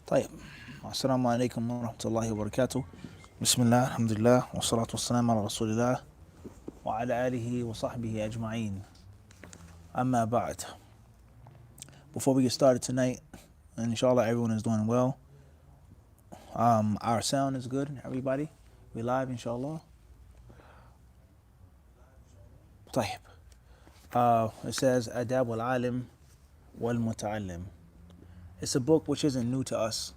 طيب السلام عليكم ورحمة الله وبركاته. بسم الله الحمد لله والصلاة والسلام على رسول الله وعلى آله وصحبه أجمعين. أما بعد. Before we get started tonight, and inshallah everyone is doing well. Our sound is good, everybody. We live inshallah. طيب. It says Adab al-Alim wal-Muta'allim. It's a book which isn't new to us.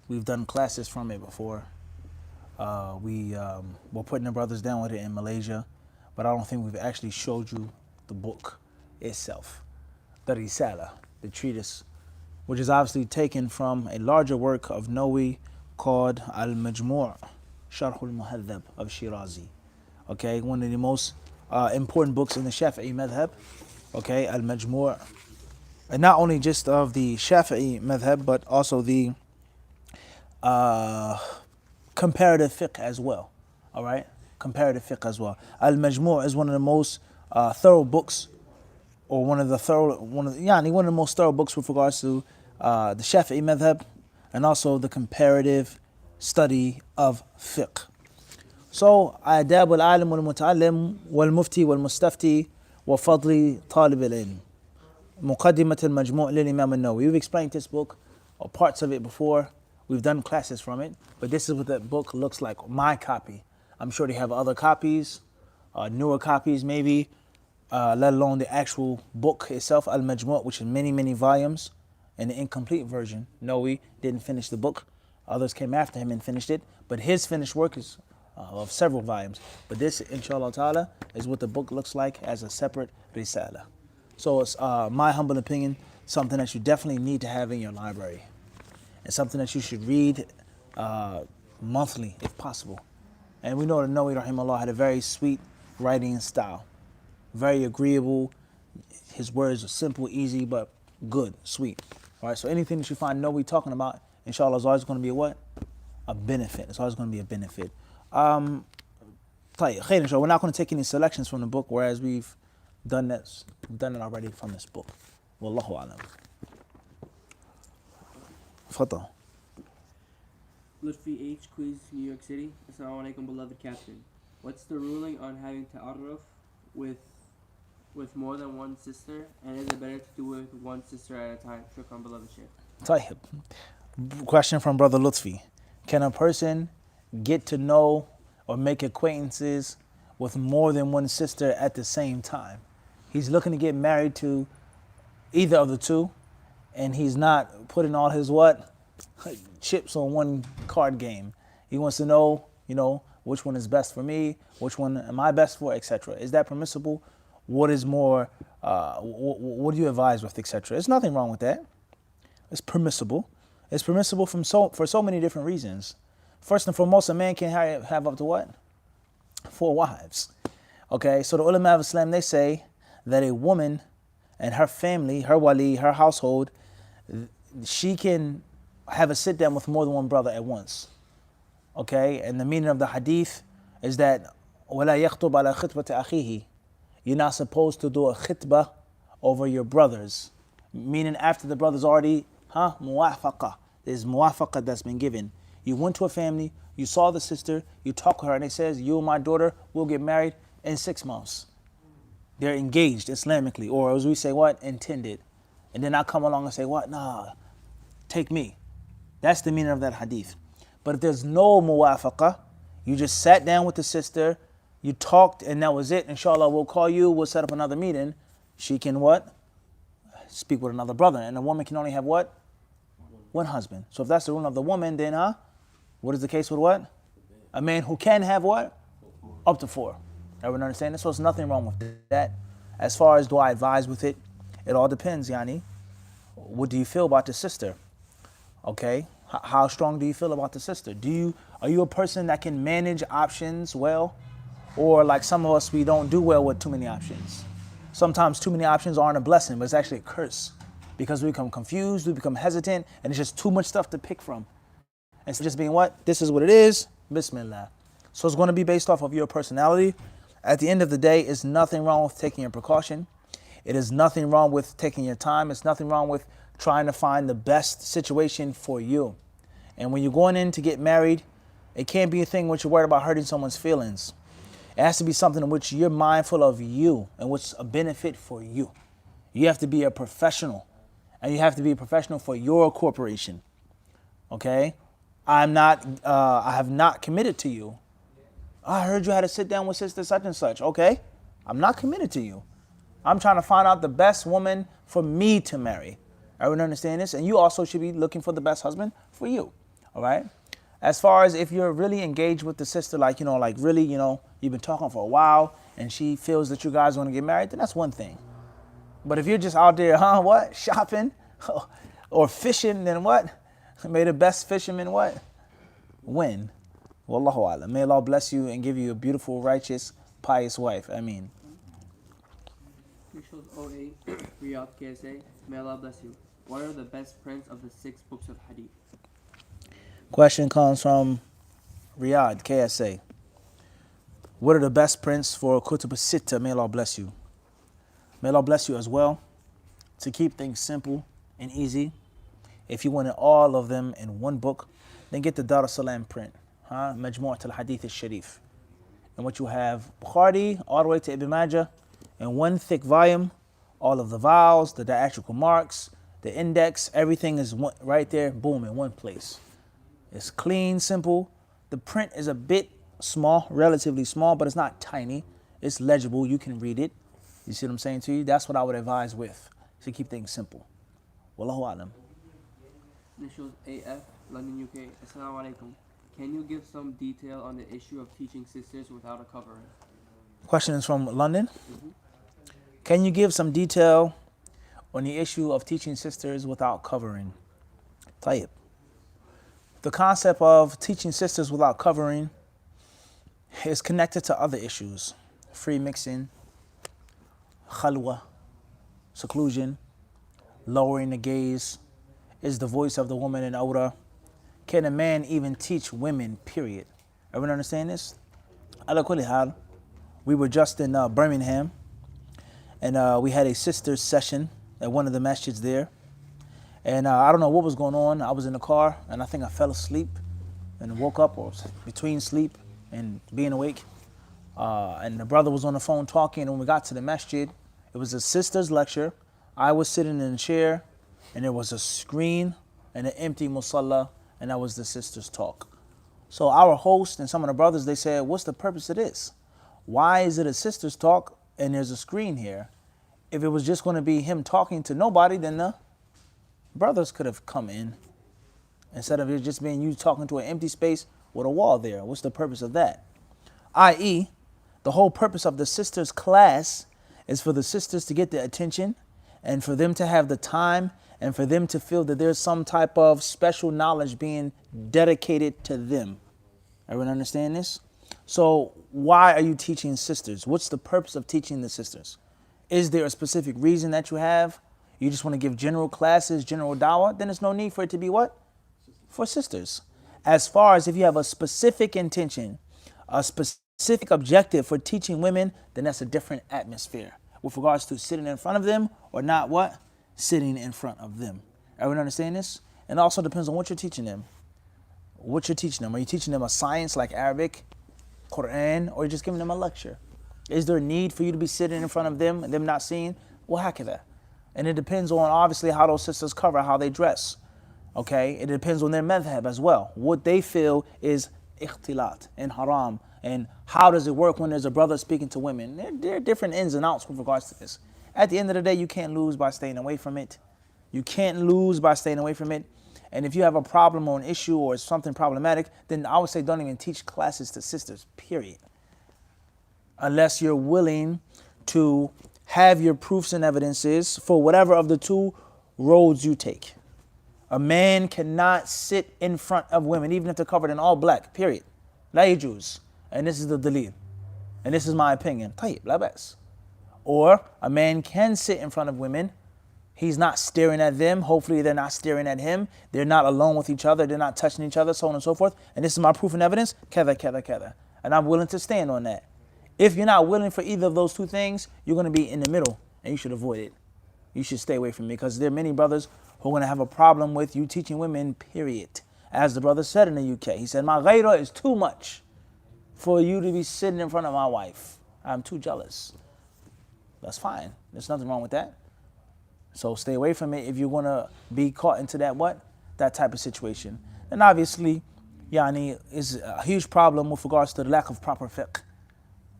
We've done classes from it before. We're putting the brothers down with it in Malaysia, but I don't think we've actually showed you the book itself, the Risala, the treatise, which is obviously taken from a larger work of Nawawi called Al-Majmu' Sharh al-Muhadhab of Shirazi. Okay, one of the most important books in the Shafi'i madhab. Okay, Al-Majmu', and not only just of the Shafi'i madhab, but also the comparative fiqh as well. All right, comparative fiqh as well. Al-Majmu' is one of the most thorough books, or one of the most thorough books with regards to the Shafi'i madhab, and also the comparative study of fiqh. So, Adab al-Alim wal-Muta'allim wal-Mufti wal-Mustafti wa Fadli Talib al-Ilm. Muqaddimat al-Majmu' lil-Imam al-Nawawi. We've explained this book, or parts of it before. We've done classes from it, but this is what that book looks like, my copy. I'm sure they have other copies, newer copies maybe, let alone the actual book itself, Al-Majmu', which is many, many volumes, and the incomplete version. No, we didn't finish the book. Others came after him and finished it, but his finished work is of several volumes. But this, inshallah ta'ala, is what the book looks like as a separate risala. So it's my humble opinion, something that you definitely need to have in your library. It's something that you should read monthly, if possible. And we know that Nawawi rahimahullah had a very sweet writing style, very agreeable. His words are simple, easy, but good, sweet. All right. So anything that you find Nawawi talking about, inshallah, is always going to be a what? A benefit. It's always going to be a benefit. We're not going to take any selections from the book, whereas we've done this. We've done it already from this book. Wallahu alam. Fadal. Lutfi H, Queens, New York City. Assalamu alaikum, beloved captain. What's the ruling on having ta'arruf with more than one sister, and is it better to do it with one sister at a time? Shukran, beloved Sheikh. Tayyib. Question from Brother Lutfi. Can a person get to know or make acquaintances with more than one sister at the same time? He's looking to get married to either of the two, and he's not putting all his chips on one card game. He wants to know, which one is best for me, which one am I best for, etc. Is that permissible? What is more, what do you advise with, etc.? There's nothing wrong with that. It's permissible. It's permissible for so many different reasons. First and foremost, a man can have up to what? 4 wives. Okay, so the ulama of Islam, they say that a woman and her family, her wali, her household, she can have a sit down with more than one brother at once. Okay, and the meaning of the hadith is that وَلَا يَخْطُبْ عَلَى خِطْبَةِ أَخِيهِ. You're not supposed to do a khitbah over your brothers. Meaning after the brother's already, muwafaqa. There's muwafaqa that's been given. You went to a family, you saw the sister, you talk to her, and it says, you and my daughter will get married in 6 months. They're engaged Islamically, or as we say, intended. And then I come along and say, nah, take me. That's the meaning of that hadith. But if there's no muwafaqa, you just sat down with the sister, you talked, and that was it. Inshallah, we'll call you, we'll set up another meeting. She can speak with another brother. And a woman can only have one husband. So if that's the rule of the woman, then what is the case with a man who can have up to 4. Everyone understand this? So there's nothing wrong with that. As far as do I advise with it, it all depends, yani. What do you feel about the sister? Okay, how strong do you feel about the sister? Are you a person that can manage options well? Or like some of us, we don't do well with too many options. Sometimes too many options aren't a blessing, but it's actually a curse. Because we become confused, we become hesitant, and it's just too much stuff to pick from. And so just being this is what it is, bismillah. So it's going to be based off of your personality. At the end of the day, there's nothing wrong with taking a precaution. It is nothing wrong with taking your time. It's nothing wrong with trying to find the best situation for you. And when you're going in to get married, it can't be a thing which you're worried about hurting someone's feelings. It has to be something in which you're mindful of you and what's a benefit for you. You have to be a professional, and you have to be a professional for your corporation. Okay? I have not committed to you. I heard you had to sit down with sister such and such. Okay? I'm not committed to you. I'm trying to find out the best woman for me to marry. Everyone understand this? And you also should be looking for the best husband for you. All right? As far as if you're really engaged with the sister, like really, you've been talking for a while and she feels that you guys want to get married, then that's one thing. But if you're just out there, shopping or fishing, then what? May the best fisherman what? Win. Wallahu alam. May Allah bless you and give you a beautiful, righteous, pious wife. Ameen. Officials OA, Riyadh KSA, may Allah bless you. What are the best prints of the 6 books of Hadith? Question comes from Riyadh KSA. What are the best prints for Kutub Sitta? May Allah bless you. May Allah bless you as well. To keep things simple and easy, if you wanted all of them in one book, then get the Dar es Salaam print, Majmu'at al-Hadith al-Sharif. And what you have, Bukhari, all the way to Ibn Majah, in one thick volume, all of the vowels, the diacritical marks, the index, everything is right there, boom, in one place. It's clean, simple. The print is a bit small, relatively small, but it's not tiny. It's legible. You can read it. You see what I'm saying to you? That's what I would advise with, to keep things simple. Wallahu alam. Initials AF, London, UK. Assalamu alaikum. Can you give some detail on the issue of teaching sisters without a covering? Question is from London. Can you give some detail on the issue of teaching sisters without covering? Tayyib. The concept of teaching sisters without covering is connected to other issues. Free mixing, khalwa, seclusion, lowering the gaze. Is the voice of the woman in awra? Can a man even teach women, period? Everyone understand this? Ala kulli hal, we were just in Birmingham, and we had a sisters session at one of the masjids there. And I don't know what was going on. I was in the car, and I think I fell asleep and woke up, or was between sleep and being awake. And the brother was on the phone talking, and when we got to the masjid, it was a sister's lecture. I was sitting in a chair, and there was a screen and an empty musalla, and that was the sister's talk. So our host and some of the brothers, they said, what's the purpose of this? Why is it a sister's talk and there's a screen here? If it was just going to be him talking to nobody, then the brothers could have come in instead of it just being you talking to an empty space with a wall there. What's the purpose of that? I.e., the whole purpose of the sisters' class is for the sisters to get the attention and for them to have the time and for them to feel that there's some type of special knowledge being dedicated to them. Everyone understand this? So why are you teaching sisters? What's the purpose of teaching the sisters? Is there a specific reason that you have? You just want to give general classes, general dawah? Then there's no need for it to be what? For sisters. As far as if you have a specific intention, a specific objective for teaching women, then that's a different atmosphere with regards to sitting in front of them or not what? Sitting in front of them. Everyone understand this? And it also depends on what you're teaching them. What you're teaching them. Are you teaching them a science like Arabic, Quran, or are you just giving them a lecture? Is there a need for you to be sitting in front of them and them not seeing? Well, hakada. And it depends on obviously how those sisters cover, how they dress. Okay? It depends on their madhab as well. What they feel is ikhtilat and haram. And how does it work when there's a brother speaking to women? There are different ins and outs with regards to this. At the end of the day, you can't lose by staying away from it. You can't lose by staying away from it. And if you have a problem or an issue or something problematic, then I would say don't even teach classes to sisters, period. Unless you're willing to have your proofs and evidences for whatever of the two roads you take. A man cannot sit in front of women, even if they're covered in all black, period. La yajuz. And this is the dalil. And this is my opinion. Tayyib, la bas. Or a man can sit in front of women. He's not staring at them. Hopefully they're not staring at him. They're not alone with each other. They're not touching each other, so on and so forth. And this is my proof and evidence. Kada, kada, kada. And I'm willing to stand on that. If you're not willing for either of those two things, you're going to be in the middle. and you should avoid it. You should stay away from it because there are many brothers who are going to have a problem with you teaching women, period. As the brother said in the UK, he said, my ghayra is too much for you to be sitting in front of my wife. I'm too jealous. That's fine. There's nothing wrong with that. So stay away from it if you're going to be caught into that type of situation. And obviously, is a huge problem with regards to the lack of proper fiqh,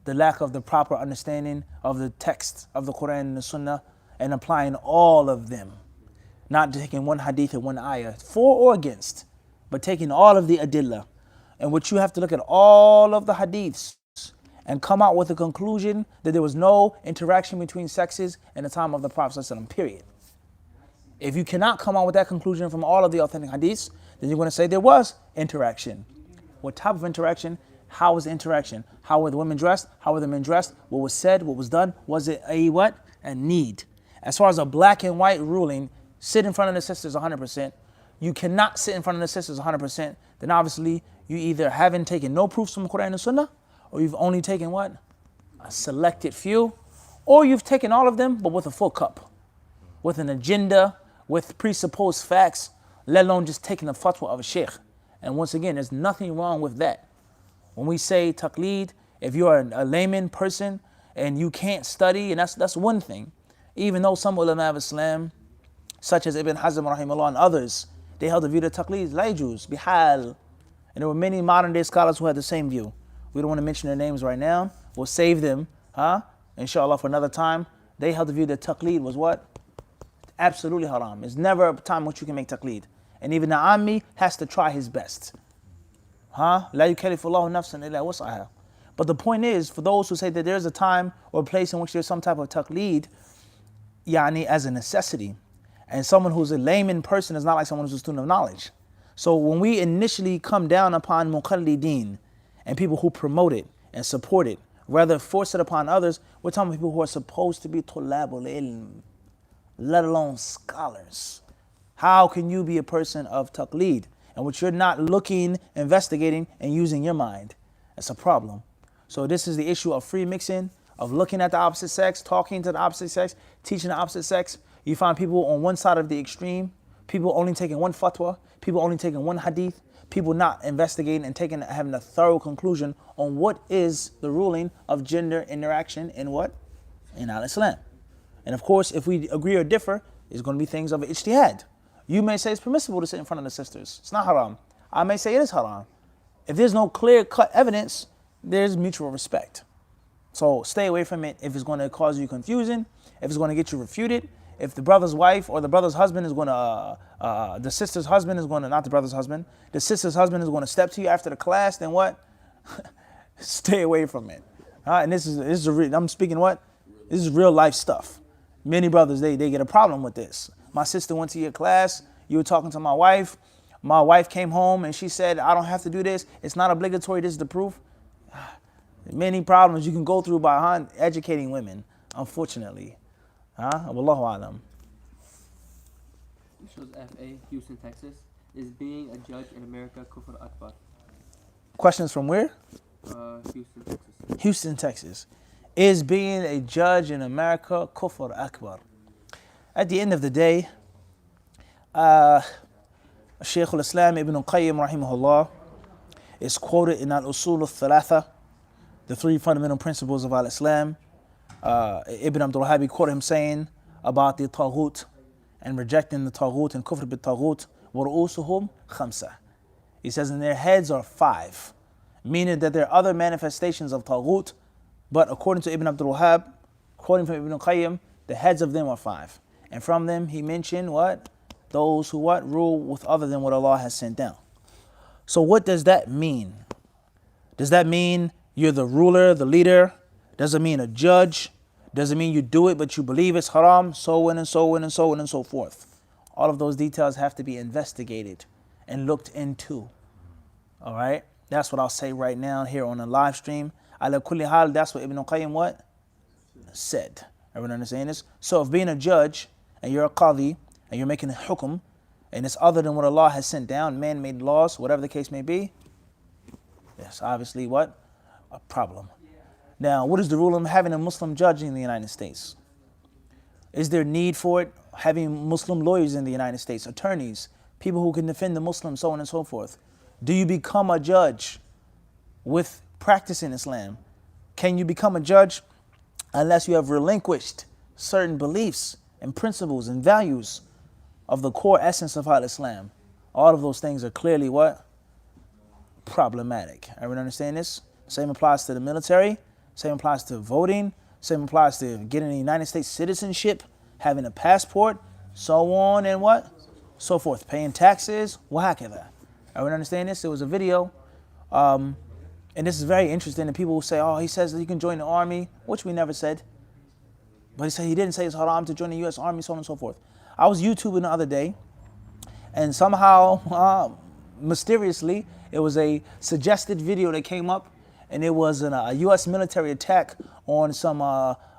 the lack of the proper understanding of the text of the Quran and the Sunnah, and applying all of them, not taking one hadith and one ayah, for or against, but taking all of the adillah, in which you have to look at all of the hadiths and come out with a conclusion that there was no interaction between sexes in the time of the Prophet ﷺ, period. If you cannot come out with that conclusion from all of the authentic hadiths, then you're going to say there was interaction. What type of interaction? How was the interaction? How were the women dressed? How were the men dressed? What was said? What was done? Was it a what? A need. As far as a black and white ruling, sit in front of the sisters 100%. You cannot sit in front of the sisters 100%. Then obviously you either haven't taken no proofs from Quran and Sunnah, or you've only taken what? A selected few, or you've taken all of them, but with a full cup, with an agenda, with presupposed facts, let alone just taking the fatwa of a sheikh. And once again, there's nothing wrong with that. When we say taqleed, if you're a layman person and you can't study, and that's one thing. Even though some ulama of Islam, such as Ibn Hazm rahimahullah and others, they held the view that taqleed la yajuz, bihal. And there were many modern day scholars who had the same view. We don't want to mention their names right now. We'll save them, inshallah, for another time. They held the view that taqleed was what? Absolutely haram. There's never a time which you can make taqleed. And even the ammi has to try his best. La yukallifullahu nafsan illa wus'aha. But the point is, for those who say that there's a time or a place in which there's some type of taqleed, as a necessity, and someone who's a layman person is not like someone who's a student of knowledge. So when we initially come down upon muqallideen and people who promote it and support it, rather force it upon others, we're talking about people who are supposed to be tulabul ilm, let alone scholars. How can you be a person of taqleed in which you're not looking, investigating, and using your mind? That's a problem. So this is the issue of free mixing, of looking at the opposite sex, talking to the opposite sex, teaching the opposite sex. You find people on one side of the extreme, people only taking one fatwa, people only taking one hadith, people not investigating and having a thorough conclusion on what is the ruling of gender interaction in what? In al-Islam. And of course, if we agree or differ, it's going to be things of ijtihad. You may say it's permissible to sit in front of the sisters. It's not haram. I may say it is haram. If there's no clear-cut evidence, there's mutual respect. So stay away from it if it's going to cause you confusion, if it's going to get you refuted, if the brother's wife or the brother's husband is going to, the sister's husband is going to, not the brother's husband, the sister's husband is going to step to you after the class, then what? Stay away from it. And this is I'm speaking what? This is real life stuff. Many brothers, they get a problem with this. My sister went to your class, you were talking to my wife came home and she said, I don't have to do this, it's not obligatory, this is the proof. Many problems you can go through by educating women, unfortunately. Wallahu alam. This shows FA, Houston, Texas. Is being a judge in America kufr akbar? Questions from where? Houston, Texas. Houston, Texas. Is being a judge in America kufr akbar? At the end of the day, Shaykh al-Islam Ibn Qayyim rahimahullah is quoted in al-Usul al-Thalatha, the three fundamental principles of al-Islam. Ibn Abdul Wahhab quoted him saying about the taghut and rejecting the taghut and kufr bit taghut, وَرُؤُوسُهُمْ خَمْسَةٌ. He says, and their heads are 5, meaning that there are other manifestations of taghut, but according to Ibn Abdul Wahhab, quoting from Ibn Qayyim, the heads of them are 5. And from them he mentioned what? Those who what? Rule with other than what Allah has sent down. So what does that mean? Does that mean you're the ruler, the leader? Does it mean a judge? Does it mean you do it but you believe it's haram? So on and so on and so on and so forth. All of those details have to be investigated and looked into. All right? That's what I'll say right now here on the live stream. Ala kulli hal, that's what Ibn Qayyim what? Said. Everyone understand this? So if being a judge and you're a qadi and you're making a hukum and it's other than what Allah has sent down, man-made laws, whatever the case may be, yes, obviously what? A problem. Now, what is the rule of having a Muslim judge in the United States? Is there need for it? Having Muslim lawyers in the United States, attorneys, people who can defend the Muslims, so on and so forth. Do you become a judge with practicing Islam? Can you become a judge unless you have relinquished certain beliefs and principles and values of the core essence of Al-Islam? All of those things are clearly what? Problematic. Everyone understand this? Same applies to the military, same applies to voting, same applies to getting a United States citizenship, having a passport, so on and what? So forth. Paying taxes, wahakadha. Everyone understand this? There was a video, and this is very interesting, and people will say, oh, he says that you can join the army, which we never said. But he said he didn't say it's haram to join the U.S. Army, so on and so forth. I was YouTubing the other day, and somehow, mysteriously, it was a suggested video that came up, and it was a U.S. military attack on some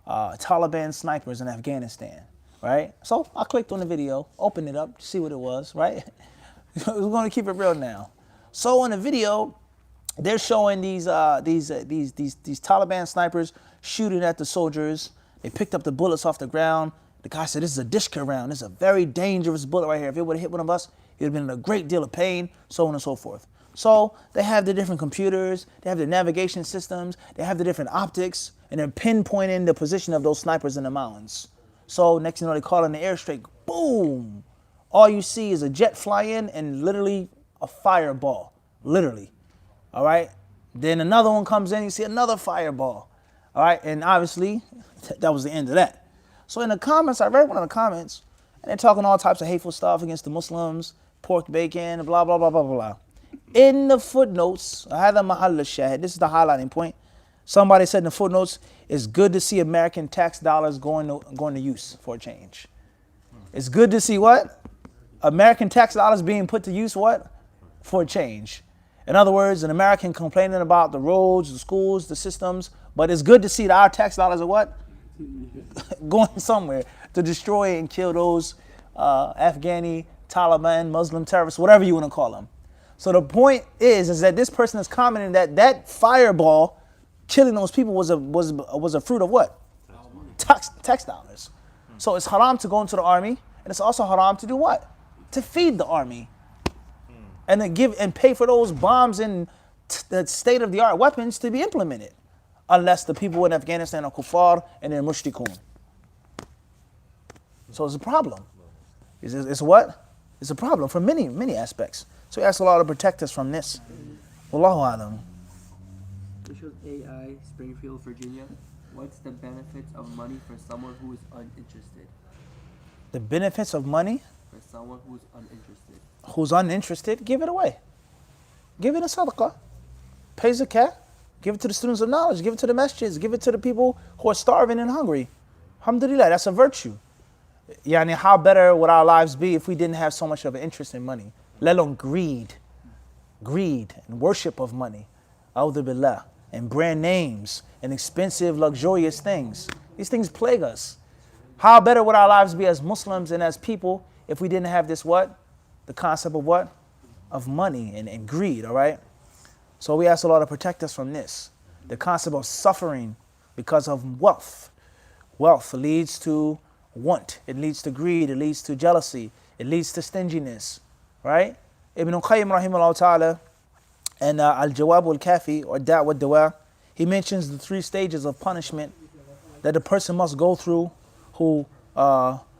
Taliban snipers in Afghanistan, right? So I clicked on the video, opened it up to see what it was, right? We're going to keep it real now. So in the video, they're showing these Taliban snipers shooting at the soldiers. They picked up the bullets off the ground. The guy said, this is a dishka round. This is a very dangerous bullet right here. If it would have hit one of us, it would have been in a great deal of pain, so on and so forth. So they have the different computers, they have the navigation systems, they have the different optics, and they're pinpointing the position of those snipers in the mountains. So next thing you know, they call in the airstrike, boom! All you see is a jet fly in and literally a fireball, literally, all right? Then another one comes in, you see another fireball, all right? And obviously, that was the end of that. So in the comments, I read one of the comments, and they're talking all types of hateful stuff against the Muslims, pork bacon, blah, blah, blah, blah, blah. In the footnotes, I had the mahal shahid, this is the highlighting point. Somebody said in the footnotes, it's good to see American tax dollars going to use for a change. It's good to see what? American tax dollars being put to use what? For a change. In other words, an American complaining about the roads, the schools, the systems, but it's good to see that our tax dollars are what? Going somewhere to destroy and kill those Afghani, Taliban, Muslim terrorists, whatever you want to call them. So the point is that this person is commenting that fireball killing those people was a fruit of what? Tax dollars. So it's haram to go into the army, and it's also haram to do what? To feed the army, and to give and pay for those bombs and the state-of-the-art weapons to be implemented, unless the people in Afghanistan are kuffar and they're mushrikun. So it's a problem. It's what? It's a problem from many aspects. So we ask Allah to protect us from this. Wallahu alam. This shows AI, Springfield, Virginia. What's the benefits of money for someone who is uninterested? The benefits of money? For someone who's uninterested. Who's uninterested? Give it away. Give it a sadaqah. Pay zakat. Give it to the students of knowledge. Give it to the masjids. Give it to the people who are starving and hungry. Alhamdulillah, that's a virtue. Yani, how better would our lives be if we didn't have so much of an interest in money? Let alone greed and worship of money, A'udhu billah, and brand names and expensive, luxurious things. These things plague us. How better would our lives be as Muslims and as people if we didn't have this what? The concept of what? Of money and greed, all right? So we ask Allah to protect us from this. The concept of suffering because of wealth. Wealth leads to want. It leads to greed. It leads to jealousy. It leads to stinginess. Right? Ibn Qayyim rahimahullah ta'ala and Al-Jawab al-Kafi or Da'wah Dawa, he mentions the 3 stages of punishment that the person must go through who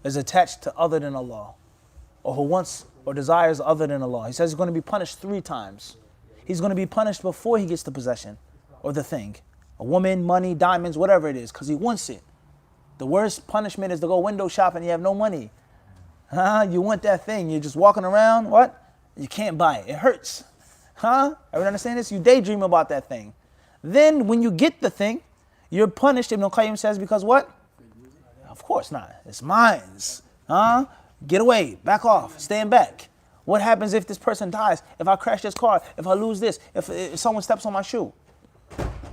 is attached to other than Allah, or who wants or desires other than Allah. He says he's going to be punished 3 times. He's going to be punished before he gets the possession or the thing. A woman, money, diamonds, whatever it is, because he wants it. The worst punishment is to go window shopping and you have no money. You want that thing. You're just walking around. What? You can't buy it. It hurts. Everyone understand this? You daydream about that thing. Then when you get the thing, you're punished, Ibn Qayyim says, because what? Of course not. It's mine. Get away. Back off. Stand back. What happens if this person dies? If I crash this car? If I lose this? If someone steps on my shoe?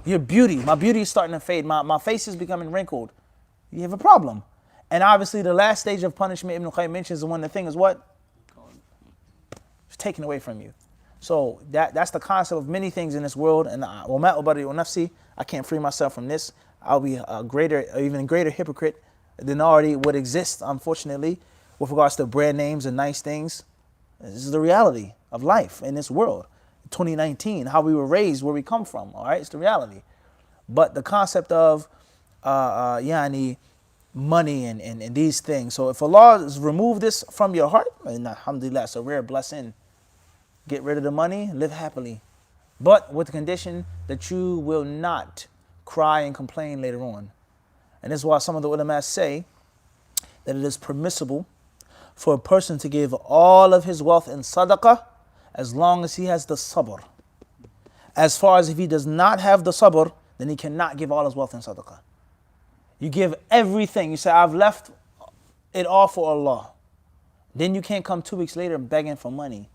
Your beauty. My beauty is starting to fade. My face is becoming wrinkled. You have a problem. And obviously the last stage of punishment Ibn Qayyim mentions is when the thing is what? It's taken away from you. So that's the concept of many things in this world. And I can't free myself from this. I'll be a greater, even greater hypocrite than already would exist, unfortunately, with regards to brand names and nice things. This is the reality of life in this world. 2019, how we were raised, where we come from, all right? It's the reality. But the concept of yani money and these things. So if Allah has removed this from your heart, and alhamdulillah, it's a rare blessing. Get rid of the money, live happily. But with the condition that you will not cry and complain later on. And this is why some of the ulama say that it is permissible for a person to give all of his wealth in sadaqah as long as he has the sabr. As far as if he does not have the sabr, then he cannot give all his wealth in sadaqah. You give everything. You say, I've left it all for Allah. Then you can't come 2 weeks later begging for money.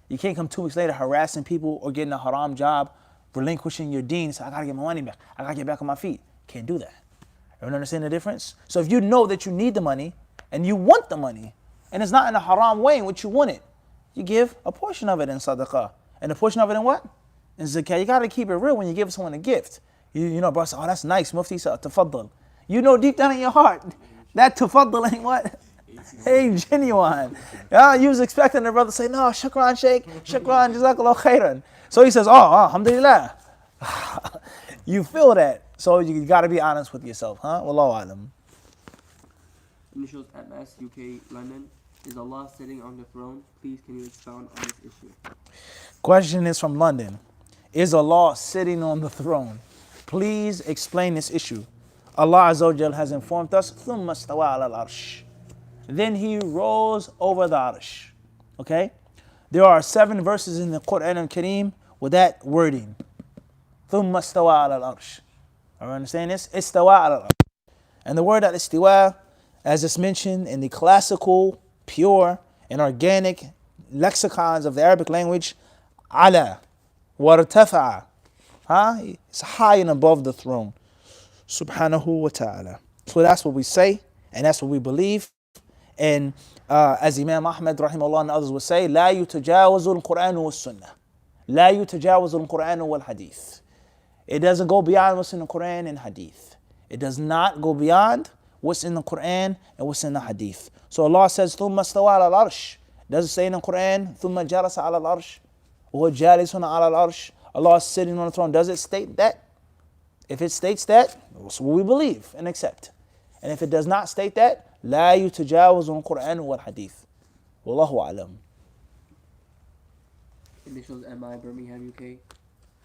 You can't come 2 weeks later harassing people or getting a haram job, relinquishing your deen. Say, I gotta get my money back. I gotta get back on my feet. Can't do that. Everyone understand the difference? So if you know that you need the money and you want the money, and it's not in a haram way in which you want it, you give a portion of it in sadaqah. And a portion of it in what? In zakah. You gotta keep it real when you give someone a gift. You know, bro, say, oh, that's nice. Mufti said, tafaddal. You know deep down in your heart, that tafaddal ain't what? Ain't genuine. Yeah, you was expecting the brother to say, no, shukran, sheikh, shukran, jazakallah khairan. So he says, oh, alhamdulillah. You feel that. So you got to be honest with yourself, huh? Wallahu alam. Initials at Mass, UK, London. Is Allah sitting on the throne? Please, can you expound on this issue? Question is from London. Is Allah sitting on the throne? Please explain this issue. Allah Azza wa Jal has informed us, ثُمَّ اسْتَوَى عَلَى الْعَرْشِ. Then he rose over the arsh. Okay? There are 7 verses in the Quran al-Kareem with that wording. ثُمَّ اسْتَوَى عَلَى الْعَرْشِ. Are you understand this? Istawa ala al-arsh. And the word al-istiwa, as it's mentioned in the classical, pure, and organic lexicons of the Arabic language, ala, wartafa'a. It's high and above the throne. Subhanahu wa ta'ala. So that's what we say, and that's what we believe. And as Imam Ahmad rahimahullah and others would say, لا يتجاوز القرآن والسنة. لا يتجاوز القرآن والحديث. It doesn't go beyond what's in the Quran and Hadith. It does not go beyond what's in the Quran and what's in the Hadith. So Allah says, ثُمَّ اسْتَوَى عَلَى الْعَرْشِ. Does it say in the Quran, ثُمَّ جَلَسَ عَلَى الْعَرْشِ or جَالِسٌ عَلَى الْعَرْشِ? Allah is sitting on the throne. Does it state that? If it states that, that's what we believe and accept. And if it does not state that, لا يتجاوز القرآن والحديث. والله أعلم. Initials MI, Birmingham, UK.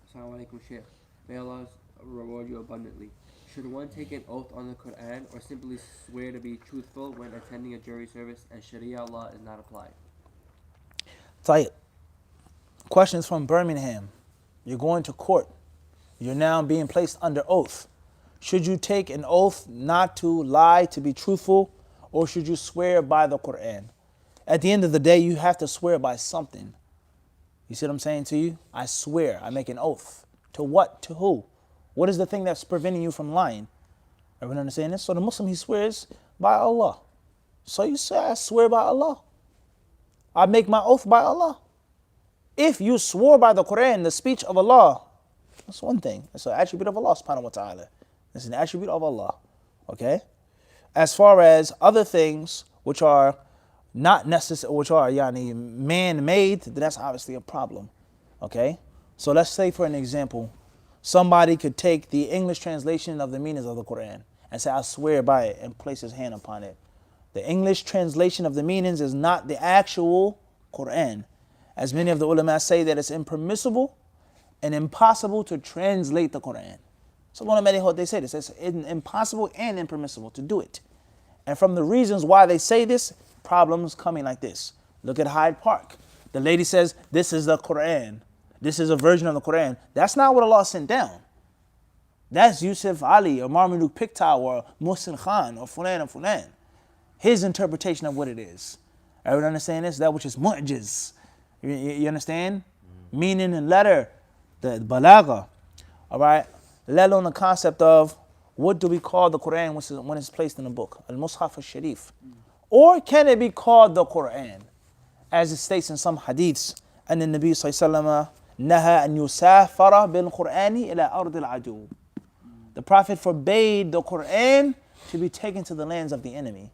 Assalamu alaikum, Sheikh. May Allah reward you abundantly. Should one take an oath on the Quran or simply swear to be truthful when attending a jury service as Sharia law is not applied? Tayyip. Questions from Birmingham. You're going to court. You're now being placed under oath. Should you take an oath not to lie, to be truthful, or should you swear by the Quran? At the end of the day, you have to swear by something. You see what I'm saying to you? I swear, I make an oath. To what? To who? What is the thing that's preventing you from lying? Everyone understand this? So the Muslim, he swears by Allah. So you say, I swear by Allah. I make my oath by Allah. If you swore by the Quran, the speech of Allah, that's one thing. That's an attribute of Allah subhanahu wa ta'ala. It's an attribute of Allah. Okay? As far as other things which are not necessary, which are man-made, then that's obviously a problem. Okay? So let's say, for an example, somebody could take the English translation of the meanings of the Quran and say, I swear by it, and place his hand upon it. The English translation of the meanings is not the actual Quran. As many of the ulama say that it's impermissible and impossible to translate the Quran. So they say this, it's impossible and impermissible to do it. And from the reasons why they say this, problems coming like this. Look at Hyde Park. The lady says, this is the Quran. This is a version of the Quran. That's not what Allah sent down. That's Yusuf Ali or Marmaduke Picktow or Muhsin Khan or Fulan and Fulan. His interpretation of what it is. Everyone understand this? That which is mu'jiz. You understand? Meaning and letter, the balagha. All right? Let alone the concept of what do we call the Quran when it's placed in a book? Al-Mushaf al-Sharif. Or can it be called the Quran? As it states in some hadiths, and the Nabi sallallahu alaihi wasallam naha an yusafara bil Qur'ani ila ard al-adu. The Prophet forbade the Quran to be taken to the lands of the enemy.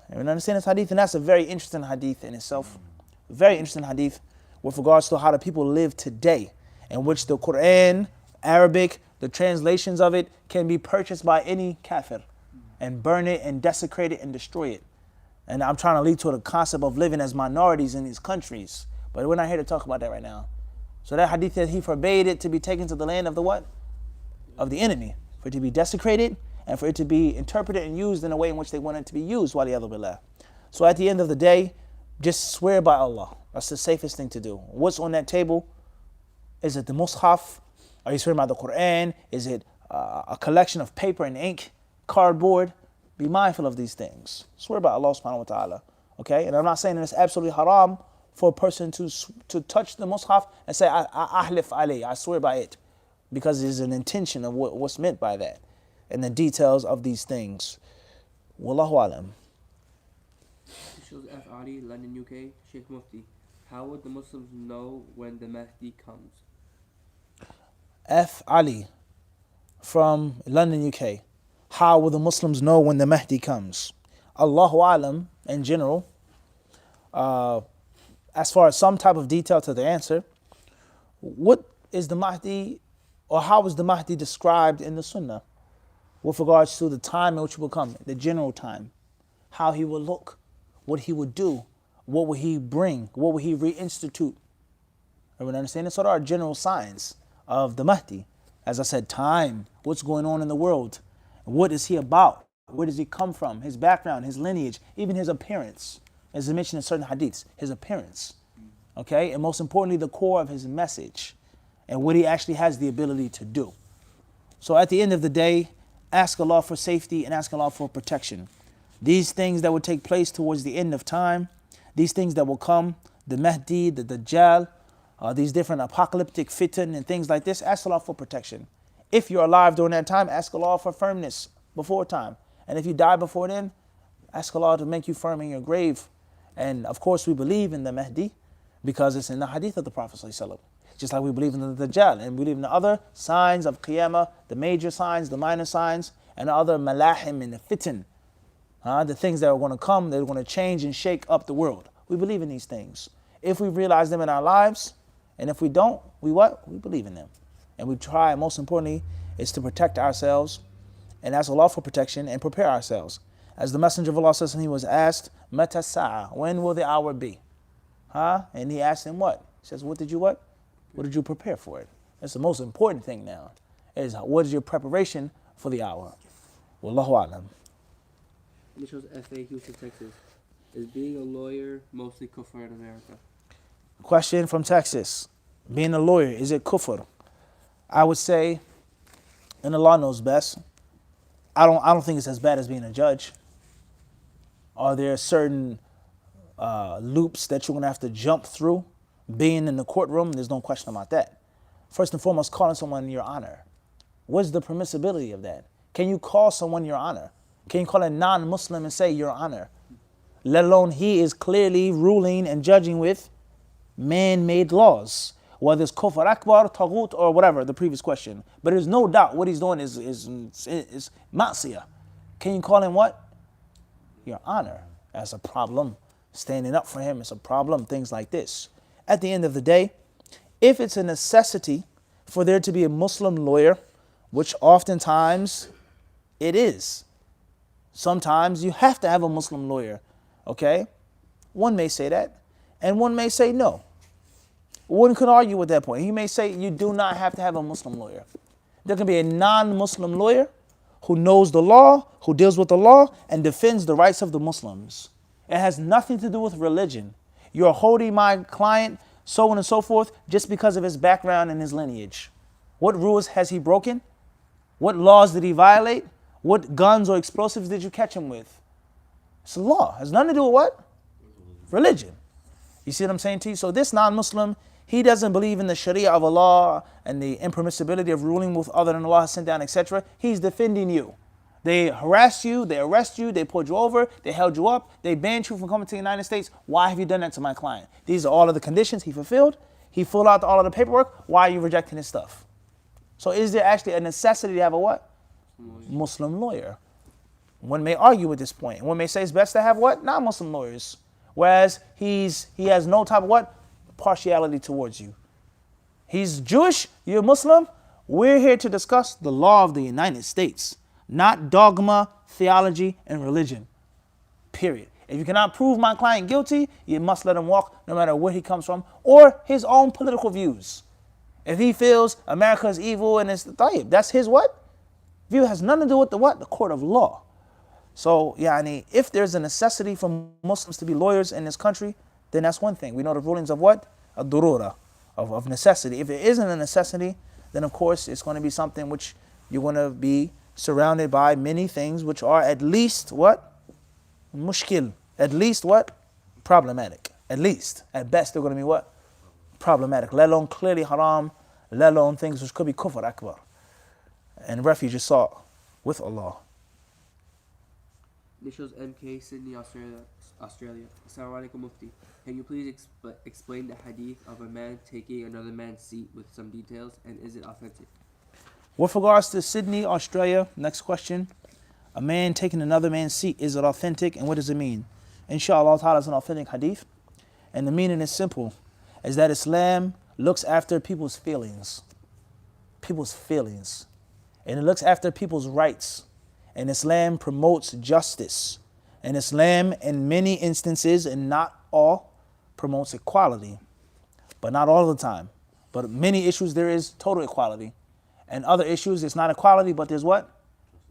Everyone understand this hadith? And that's a very interesting hadith in itself. Very interesting hadith with regards to how the people live today, in which the Quran, Arabic, the translations of it can be purchased by any kafir and burn it and desecrate it and destroy it. And I'm trying to lead to the concept of living as minorities in these countries. But we're not here to talk about that right now. So that hadith that he forbade it to be taken to the land of the what? Of the enemy. For it to be desecrated and for it to be interpreted and used in a way in which they want it to be used. Waliyadu billah. So at the end of the day, just swear by Allah. That's the safest thing to do. What's on that table? Is it the mushaf? Are you swearing by the Quran? Is it a collection of paper and ink, cardboard? Be mindful of these things. Swear by Allah subhanahu wa ta'ala. Okay? And I'm not saying that it's absolutely haram for a person to touch the mushaf and say, I ahlif alayh, I swear by it. Because there's an intention of what's meant by that. And the details of these things. Wallahu alam. This shows F. Ali, London, UK, Sheikh Mufti. How would the Muslims know when the Mahdi comes? F. Ali from London, UK. How will the Muslims know when the Mahdi comes? Allahu alam, in general. As far as some type of detail to the answer, what is the Mahdi, or how is the Mahdi described in the Sunnah with regards to the time in which he will come, the general time, how he will look, what he would do, what will he bring, what will he reinstitute? Everyone understand this? So there are general signs of the Mahdi. As I said, time, what's going on in the world, what is he about, where does he come from, his background, his lineage, even his appearance, as I mentioned in certain hadiths, his appearance, okay? And most importantly, the core of his message and what he actually has the ability to do. So at the end of the day, ask Allah for safety and ask Allah for protection. These things that will take place towards the end of time, these things that will come, the Mahdi, the Dajjal, these different apocalyptic fitan and things like this, ask Allah for protection. If you're alive during that time, ask Allah for firmness before time. And if you die before then, ask Allah to make you firm in your grave. And of course, we believe in the Mahdi because it's in the hadith of the Prophet ﷺ. Just like we believe in the Dajjal and we believe in the other signs of Qiyamah, the major signs, the minor signs, and the other malahim and the fitan. The things that are going to come, they're going to change and shake up the world. We believe in these things. If we realize them in our lives, and if we don't, we what? We believe in them. And we try, most importantly, is to protect ourselves and ask Allah for protection and prepare ourselves. As the Messenger of Allah says, he was asked, Mata sa'a, when will the hour be? And he asked him what? He says, what did you prepare for it? That's the most important thing now, is what is your preparation for the hour? Wallahu alam. This shows F.A. Houston, Texas. Is being a lawyer mostly kufr in America? Question from Texas. Being a lawyer, is it kufr? I would say, and Allah knows best, I don't think it's as bad as being a judge. Are there certain loops that you're going to have to jump through? Being in the courtroom, there's no question about that. First and foremost, calling someone your honor. What's the permissibility of that? Can you call someone your honor? Can you call a non-Muslim and say your honor? Let alone he is clearly ruling and judging with man-made laws. Whether it's kufr akbar, taghut, or whatever, the previous question. But there's no doubt what he's doing is ma'siyah. Can you call him what? Your honor. That's a problem. Standing up for him is a problem. Things like this. At the end of the day, if it's a necessity for there to be a Muslim lawyer, which oftentimes it is. Sometimes you have to have a Muslim lawyer, okay? One may say that, and one may say no. One could argue with that point. He may say you do not have to have a Muslim lawyer. There can be a non-Muslim lawyer who knows the law, who deals with the law, and defends the rights of the Muslims. It has nothing to do with religion. You're holding my client, so on and so forth, just because of his background and his lineage. What rules has he broken? What laws did he violate? What guns or explosives did you catch him with? It's a law. It has nothing to do with what? Religion. You see what I'm saying to you? So this non-Muslim, he doesn't believe in the Sharia of Allah and the impermissibility of ruling with other than Allah has sent down, etc. He's defending you. They harassed you, they arrested you, they pulled you over, they held you up, they banned you from coming to the United States. Why have you done that to my client? These are all of the conditions he fulfilled. He filled out all of the paperwork. Why are you rejecting his stuff? So is there actually a necessity to have a what? Muslim lawyer. One may argue with this point. One may say it's best to have what? Non-Muslim lawyers. Whereas he has no type of what? Partiality towards you. He's Jewish, you're Muslim. We're here to discuss the law of the United States, not dogma, theology, and religion. Period. If you cannot prove my client guilty, you must let him walk no matter where he comes from or his own political views. If he feels America is evil and it's tayyib, that's his what? View has nothing to do with the what? The court of law. So, if there's a necessity for Muslims to be lawyers in this country, then that's one thing. We know the rulings of what? A durura, of necessity. If it isn't a necessity, then of course it's going to be something which you're going to be surrounded by many things which are at least what? Mushkil. At least what? Problematic. At least. At best they're going to be what? Problematic. Let alone clearly haram, let alone things which could be kufr akbar. And refuge is sought with Allah. Initials MK, Sydney, Australia. Assalamu alaikum Mufti. Can you please explain the hadith of a man taking another man's seat with some details, and is it authentic? With regards to Sydney, Australia, next question. A man taking another man's seat, is it authentic, and what does it mean? Inshallah ta'ala is an authentic hadith, and the meaning is simple, is that Islam looks after people's feelings, and it looks after people's rights, and Islam promotes justice, and Islam in many instances, and not all, promotes equality, but not all the time. But many issues there is total equality, and other issues it's not equality, but there's what?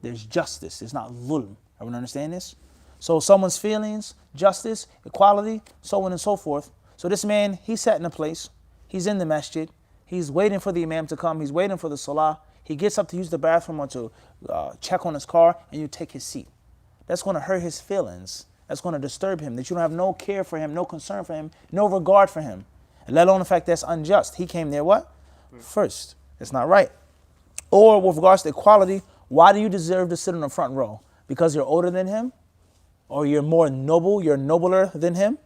There's justice. It's not zulm. Everyone understand this? So someone's feelings, justice, equality, so on and so forth. So this man, he sat in a place. He's in the masjid. He's waiting for the imam to come. He's waiting for the salah. He gets up to use the bathroom or to check on his car, and you take his seat. That's going to hurt his feelings. That's going to disturb him, that you don't have no care for him, no concern for him, no regard for him. And let alone the fact that's unjust. He came there what? First. It's not right. Or with regards to equality, why do you deserve to sit in the front row? Because you're older than him? Or you're more noble, you're nobler than him?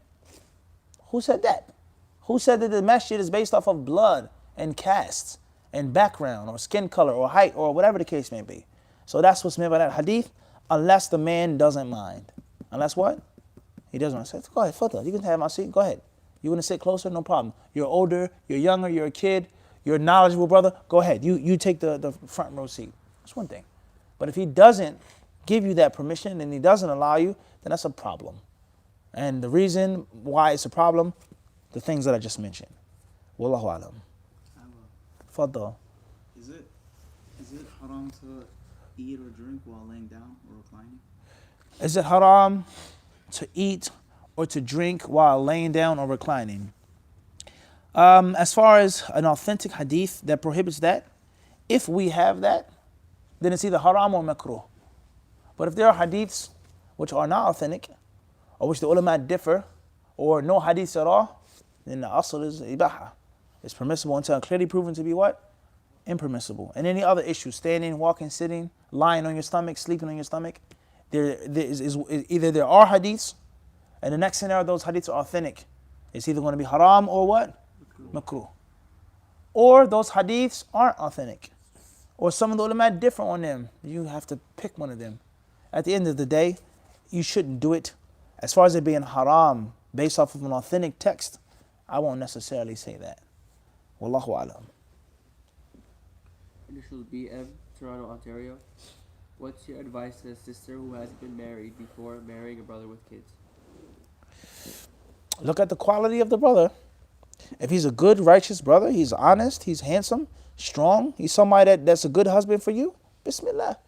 Who said that? Who said that the masjid is based off of blood and caste and background or skin color or height or whatever the case may be? So that's what's meant by that hadith, unless the man doesn't mind. Unless what? He doesn't want to say, go ahead, Fadl, you can have my seat, go ahead. You want to sit closer? No problem. You're older, you're younger, you're a kid, you're a knowledgeable brother, go ahead. You take the front row seat. That's one thing. But if he doesn't give you that permission and he doesn't allow you, then that's a problem. And the reason why it's a problem, the things that I just mentioned. Wallahu alam. Fadl. Is it haram to eat or drink while laying down or reclining? Is it haram to eat or to drink while laying down or reclining? As far as an authentic hadith that prohibits that, if we have that, then it's either haram or makruh. But if there are hadiths which are not authentic, or which the ulama differ, or no hadiths at all, then the asl is ibaha. It's permissible until clearly proven to be what? Impermissible. And any other issue, standing, walking, sitting, lying on your stomach, sleeping on your stomach, either there are hadiths, and the next scenario, those hadiths are authentic. It's either going to be haram or what? Makruh. Or those hadiths aren't authentic. Or some of the ulama differ on them. You have to pick one of them. At the end of the day, you shouldn't do it. As far as it being haram based off of an authentic text, I won't necessarily say that. Wallahu alam. Initials BM, Toronto, Ontario. What's your advice to a sister who hasn't been married before marrying a brother with kids? Look at the quality of the brother. If he's a good, righteous brother, he's honest, he's handsome, strong, he's somebody that's a good husband for you, bismillah.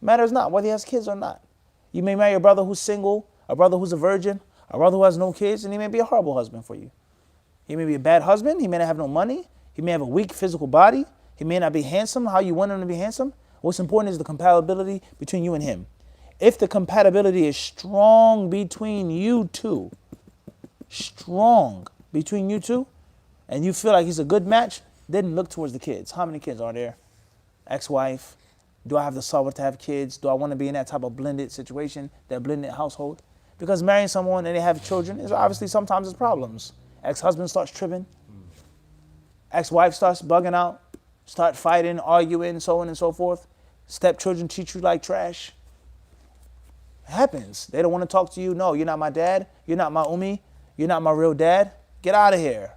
Matters not whether he has kids or not. You may marry a brother who's single, a brother who's a virgin, a brother who has no kids, and he may be a horrible husband for you. He may be a bad husband, he may not have no money, he may have a weak physical body, he may not be handsome how you want him to be handsome. What's important is the compatibility between you and him. If the compatibility is strong between you two, and you feel like he's a good match, then look towards the kids. How many kids are there? Ex-wife. Do I have the sabr to have kids? Do I want to be in that type of blended situation, that blended household? Because marrying someone and they have children is obviously sometimes it's problems. Ex-husband starts tripping. Ex-wife starts bugging out. Start fighting, arguing, so on and so forth. Stepchildren treat you like trash. happens. They don't want to talk to you. No, you're not my dad. You're not my ummi. You're not my real dad. Get out of here.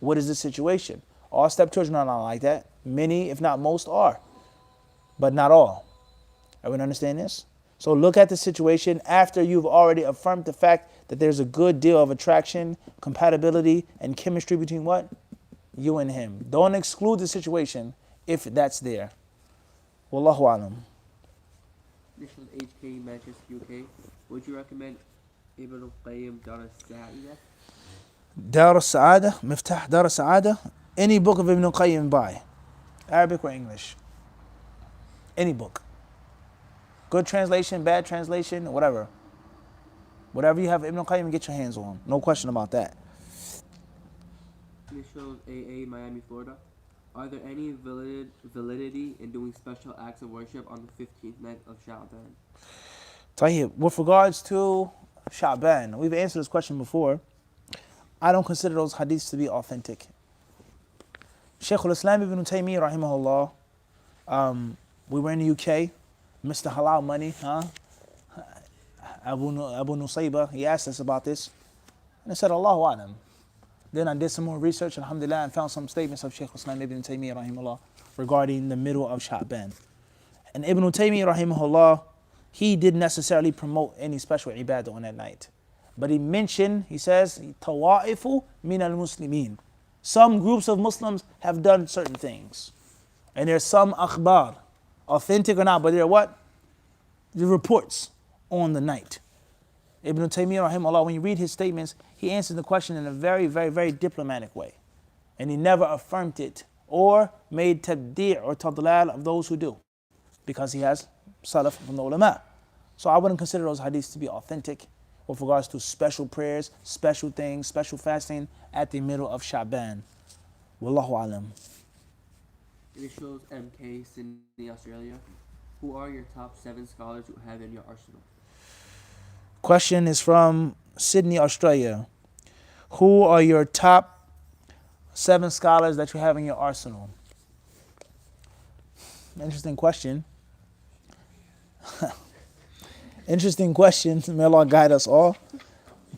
What is the situation? All stepchildren are not like that. Many, if not most, are. But not all. Everyone understand this? So look at the situation after you've already affirmed the fact that there's a good deal of attraction, compatibility, and chemistry between what? You and him. Don't exclude the situation if that's there. Wallahu alam. This was HK, Manchester, UK. Would you recommend Ibn al-Qayyim Dar al-Sa'ida? Dar al-Sa'ada, Miftah Dar al-Sa'ada. Any book of Ibn al-Qayyim buy. Arabic or English. Any book. Good translation, bad translation, whatever. Whatever you have Ibn al-Qayyim, get your hands on. No question about that. This shows AA, Miami, Florida. Are there any validity in doing special acts of worship on the 15th night of Shaban? Tayyib, with regards to Shaban, we've answered this question before. I don't consider those hadiths to be authentic. Shaykh al-Islam ibn Taymiyyah, rahimahullah, we were in the UK, Mr. Halal Money, Abu Nusayba, he asked us about this, and I said, Allahu A'lam. Then I did some more research, alhamdulillah, and found some statements of Shaykh al-Islam ibn Taymiyyah, rahimahullah, regarding the middle of Sha'ban. And Ibn Taymiyyah, rahimahullah, he didn't necessarily promote any special ibadah on that night. But he mentioned, he says, Tawa'ifu min al-Muslimin. Some groups of Muslims have done certain things. And there's some akhbar, authentic or not, but they're what? The reports on the night. Ibn Taymiyyah, rahimahullah, when you read his statements, he answered the question in a very, very, very diplomatic way. And he never affirmed it or made tabdi' or tadlal of those who do, because he has salaf from the ulama. So I wouldn't consider those hadiths to be authentic with regards to special prayers, special things, special fasting at the middle of Shaban. Wallahu alam. This shows MK, Sydney, Australia. Who are your top 7 scholars you have in your arsenal? Question is from Sydney, Australia. Who are your top 7 scholars that you have in your arsenal? Interesting question. Interesting question. May Allah guide us all,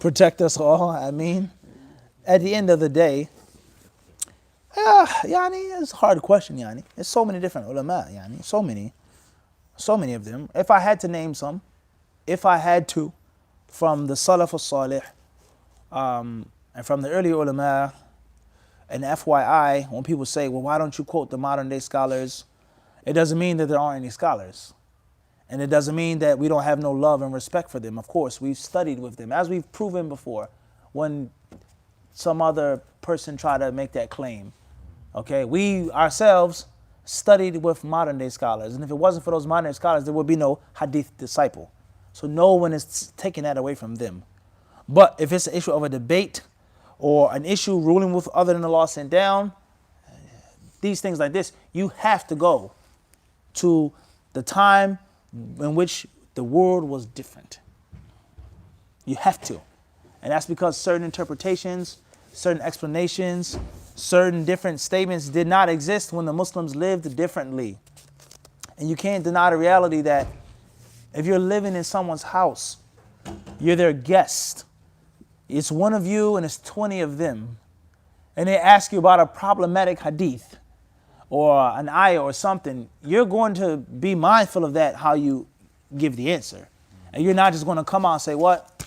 protect us all. I mean, at the end of the day, yani, it's a hard question, yani. There's so many different ulama, yani. So many of them. If I had to name some, from the Salaf al-Salih, and from the early ulama, and FYI, when people say, well, why don't you quote the modern day scholars? It doesn't mean that there aren't any scholars. And it doesn't mean that we don't have no love and respect for them. Of course, we've studied with them, as we've proven before, when some other person tried to make that claim. Okay, we ourselves studied with modern day scholars. And if it wasn't for those modern day scholars, there would be no HadithDisciple. So no one is taking that away from them. But if it's an issue of a debate or an issue ruling with other than the law sent down, these things like this, you have to go to the time in which the world was different. You have to. And that's because certain interpretations, certain explanations, certain different statements did not exist when the Muslims lived differently. And you can't deny the reality that if you're living in someone's house, you're their guest. It's one of you and it's 20 of them. And they ask you about a problematic hadith or an ayah or something, you're going to be mindful of that, how you give the answer. And you're not just going to come out and say, what?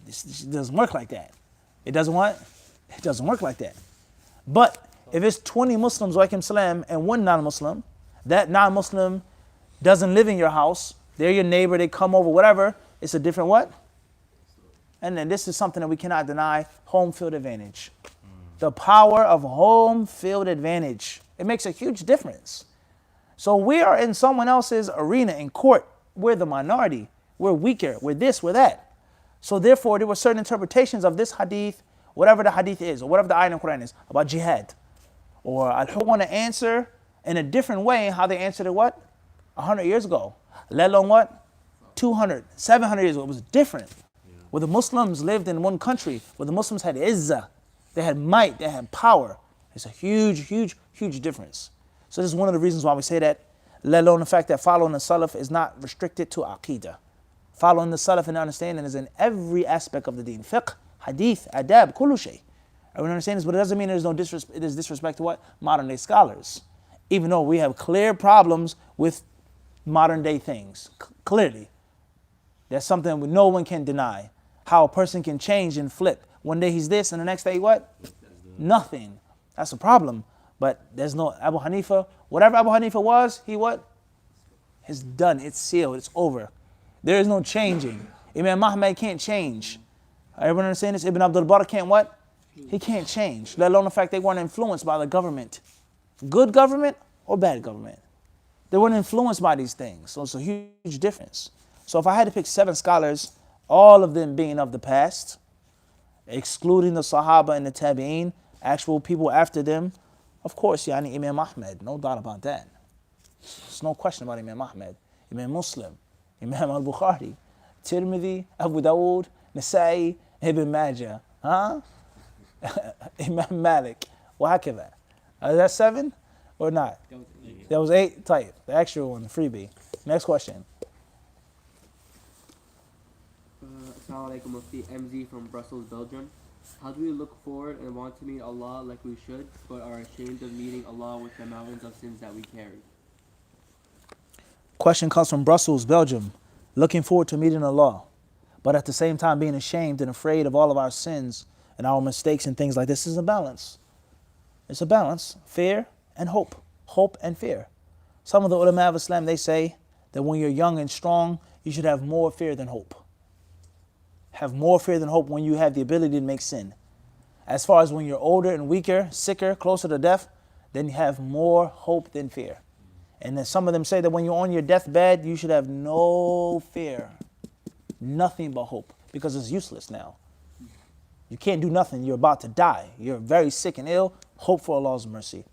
This doesn't work like that. It doesn't what? It doesn't work like that. But if it's 20 Muslims, walaikum salam, and one non-Muslim, that non-Muslim doesn't live in your house, they're your neighbor, they come over, whatever, it's a different what? And then this is something that we cannot deny, home field advantage. The power of home field advantage. It makes a huge difference. So we are in someone else's arena in court. We're the minority. We're weaker. We're this, we're that. So therefore, there were certain interpretations of this hadith, whatever the hadith is, or whatever the ayah in the Quran is, about jihad. Or Al-Hukm want to answer in a different way how they answered it what? 100 years ago. Let alone what? 200, 700 years ago. It was different. Where the Muslims lived in one country, where the Muslims had izzah, they had might, they had power. It's a huge, huge, huge difference. So this is one of the reasons why we say that let alone the fact that following the Salaf is not restricted to Aqidah. Following the Salaf and understanding is in every aspect of the deen. Fiqh, Hadith, Adab, kullu shay. Everyone understands this, but it doesn't mean there's no disrespect. It is disrespect to what? Modern day scholars. Even though we have clear problems with modern day things. Clearly. That's something no one can deny. How a person can change and flip. One day he's this and the next day what? Nothing. That's a problem. But there's no Abu Hanifa. Whatever Abu Hanifa was, he what? It's done. It's sealed. It's over. There is no changing. Imam Ahmed can't change. Everyone understand this? Ibn Abdul Barr can't what? He can't change. Let alone the fact they weren't influenced by the government. Good government or bad government. They weren't influenced by these things. So it's a huge difference. So if I had to pick 7 scholars, all of them being of the past, excluding the Sahaba and the Tabi'een, actual people after them, of course, Yani Imam Ahmed, no doubt about that. There's no question about Imam Ahmed. Imam Muslim, Imam al-Bukhari, Tirmidhi, Abu Dawood, Nasa'i, Ibn Majah, Imam Malik, وهكذا. Is that 7 or not? That was 8. Type the extra one, the freebie. Next question. Assalamu alaikum, Mufti MZ from Brussels, Belgium. How do we look forward and want to meet Allah like we should, but are ashamed of meeting Allah with the mountains of sins that we carry? Question comes from Brussels, Belgium. Looking forward to meeting Allah, but at the same time being ashamed and afraid of all of our sins and our mistakes and things like this. Is a balance. It's a balance. Fear and hope. Hope and fear. Some of the ulama of Islam, they say that when you're young and strong, you should have more fear than hope. Have more fear than hope when you have the ability to make sin. As far as when you're older and weaker, sicker, closer to death, then you have more hope than fear. And then some of them say that when you're on your deathbed, you should have no fear. Nothing but hope. Because it's useless now. You can't do nothing. You're about to die. You're very sick and ill. Hope for Allah's mercy.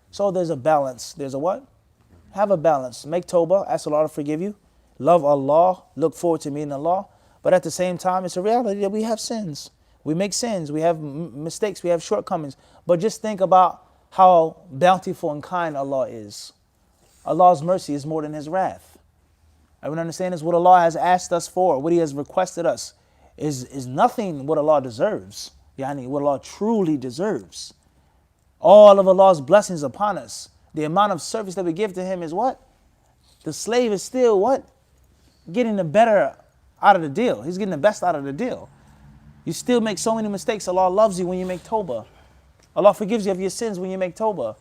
So there's a balance. There's a what? Have a balance. Make tawbah. Ask Allah to forgive you. Love Allah. Look forward to meeting Allah. But at the same time, it's a reality that we have sins. We make sins. We have mistakes. We have shortcomings. But just think about how bountiful and kind Allah is. Allah's mercy is more than His wrath. Everyone understand this? What Allah has asked us for, what He has requested us, is nothing what Allah deserves. Yani, what Allah truly deserves. All of Allah's blessings upon us. The amount of service that we give to Him is what? The slave is still what? Getting the better out of the deal. He's getting the best out of the deal. You still make so many mistakes. Allah loves you when you make tawbah. Allah forgives you of your sins when you make tawbah.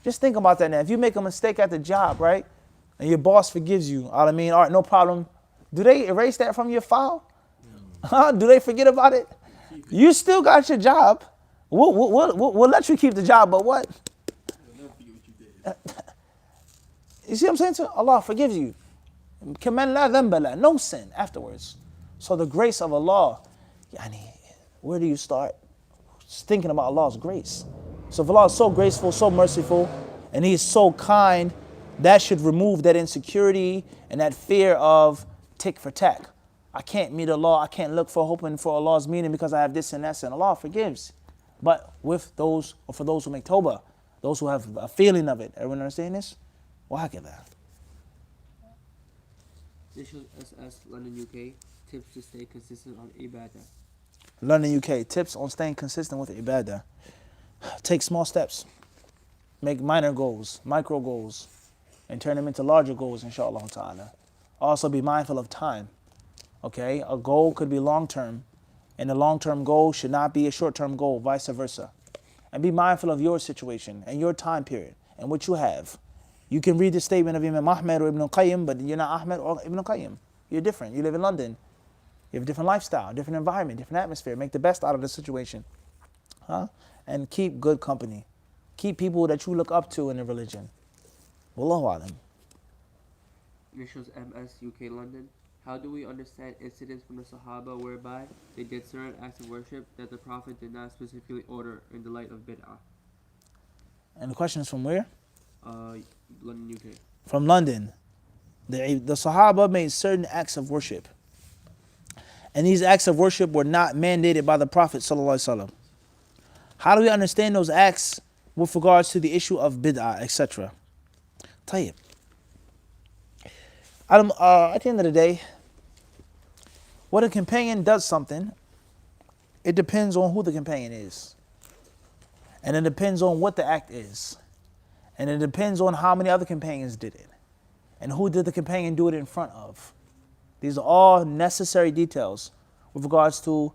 Just think about that now. If you make a mistake at the job, right? And your boss forgives you. All right, no problem. Do they erase that from your file? Do they forget about it? You still got your job. We'll let you keep the job, but what? You see what I'm saying? So Allah forgives you. No sin afterwards. So the grace of Allah, where do you start? Just thinking about Allah's grace. So if Allah is so graceful, so merciful, and He is so kind, that should remove that insecurity and that fear of tick for tack. I can't meet Allah, I can't look for hoping for Allah's meaning because I have this and that, and Allah forgives. But with those, or for those who make tawbah, those who have a feeling of it. Everyone understand this? وهكذا. Initial SS, London, UK. Tips to stay consistent on ibadah. London, UK. Tips on staying consistent with ibadah. Take small steps. Make minor goals, micro goals, and turn them into larger goals, inshallah ta'ala. Also be mindful of time. Okay? A goal could be long-term, and the long-term goal should not be a short-term goal, vice versa. And be mindful of your situation and your time period and what you have. You can read the statement of Imam Ahmed or Ibn Qayyim, but you're not Ahmed or Ibn Qayyim. You're different. You live in London. You have a different lifestyle, different environment, different atmosphere. Make the best out of the situation. And keep good company. Keep people that you look up to in the religion. Wallahu alam. Initials MS, UK, London. How do we understand incidents from the Sahaba whereby they did certain acts of worship that the Prophet did not specifically order in the light of bid'ah? And the question is from where? London, UK. From London. The Sahaba made certain acts of worship. And these acts of worship were not mandated by the Prophet ﷺ. How do we understand those acts with regards to the issue of bid'ah, etc.? Tayyib. At the end of the day, when a companion does something, it depends on who the companion is. And it depends on what the act is. And it depends on how many other companions did it. And who did the companion do it in front of. These are all necessary details with regards to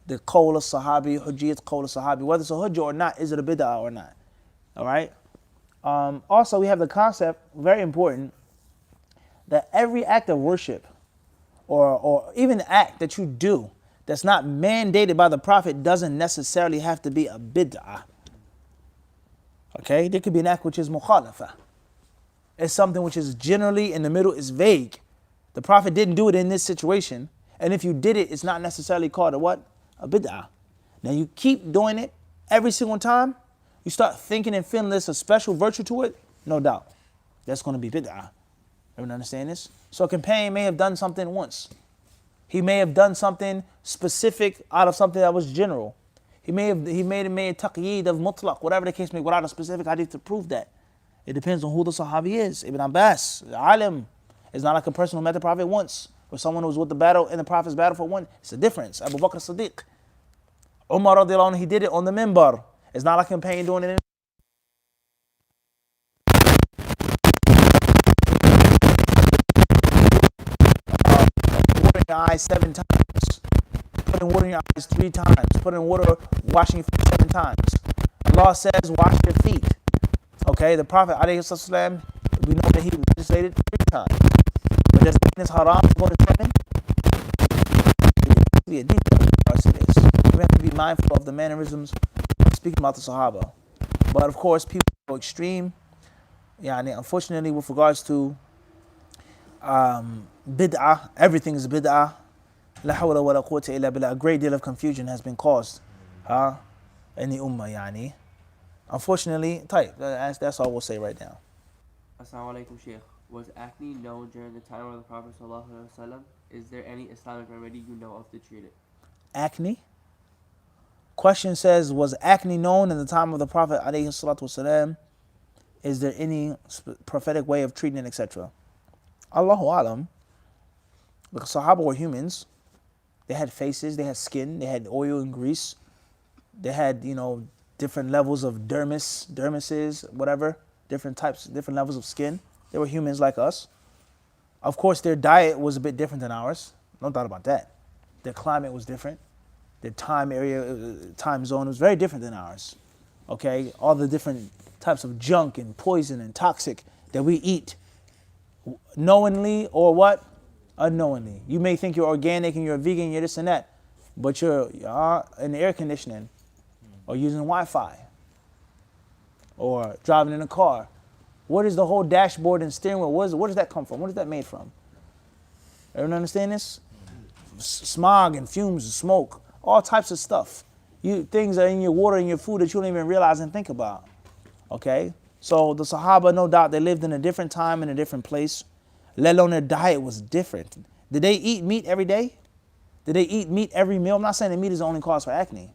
the qawl of sahabi, hujjiyat qawl of sahabi, whether it's a hujjah or not, is it a bid'ah or not. All right? Also, we have the concept, very important, that every act of worship or even act that you do that's not mandated by the Prophet doesn't necessarily have to be a bid'ah. Okay? There could be an act which is mukhalafa. It's something which is generally in the middle, is vague. The Prophet didn't do it in this situation. And if you did it, it's not necessarily called a what? A bid'ah. Now you keep doing it every single time, you start thinking and feeling there's a special virtue to it, no doubt. That's going to be bid'ah. Everyone understand this? So a companion may have done something once. He may have done something specific out of something that was general. He may have made taqyeed of mutlaq, whatever the case may be, without a specific hadith to prove that. It depends on who the sahabi is. Ibn Abbas, the alim, is not like a person who met the Prophet once, or someone who was with the battle in the Prophet's battle for one. It's a difference. Abu Bakr Siddiq, Umar radiallahu anhu, he did it on the minbar. It's not like a companion doing it in water in your eyes 7 times, putting water in your eyes 3 times, putting water, washing your feet 7 times. Allah says, wash your feet. Okay, the Prophet, alayhi salam, we know that he legislated 3 times. But does it mean it's haram to go to 7? It be a detail in regards to this. We have to be mindful of the mannerisms, speaking about the Sahaba. But of course, people go extreme. Unfortunately, with regards to bid'ah, everything is bid'ah. La hawla wa la quwwata illa billah. A great deal of confusion has been caused in the ummah, Unfortunately, that's all we'll say right now. Assalamu alaikum, Sheikh. Was acne known during the time of the Prophet sallallahu alaihi wasallam? Is there any Islamic remedy you know of to treat it? Acne? Question says, was acne known in the time of the Prophet alayhi salatu wasalam? Is there any prophetic way of treating it, etc.? Allahu alam. The Sahaba were humans. They had faces, they had skin, they had oil and grease. They had, different levels of dermises, whatever, different levels of skin. They were humans like us. Of course, their diet was a bit different than ours. No doubt about that. Their climate was different. Their time zone was very different than ours. Okay, all the different types of junk and poison and toxic that we eat, knowingly or what? Unknowingly. You may think you're organic and you're a vegan, you're this and that, but you're in the air conditioning, or using Wi-Fi, or driving in a car. What is the whole dashboard and steering wheel? Where does that come from? What is that made from? Everyone understand this? Smog and fumes and smoke, all types of stuff. Things are in your water and your food that you don't even realize and think about. Okay? So the Sahaba, no doubt, they lived in a different time in a different place, let alone their diet was different. Did they eat meat every day? Did they eat meat every meal? I'm not saying that meat is the only cause for acne.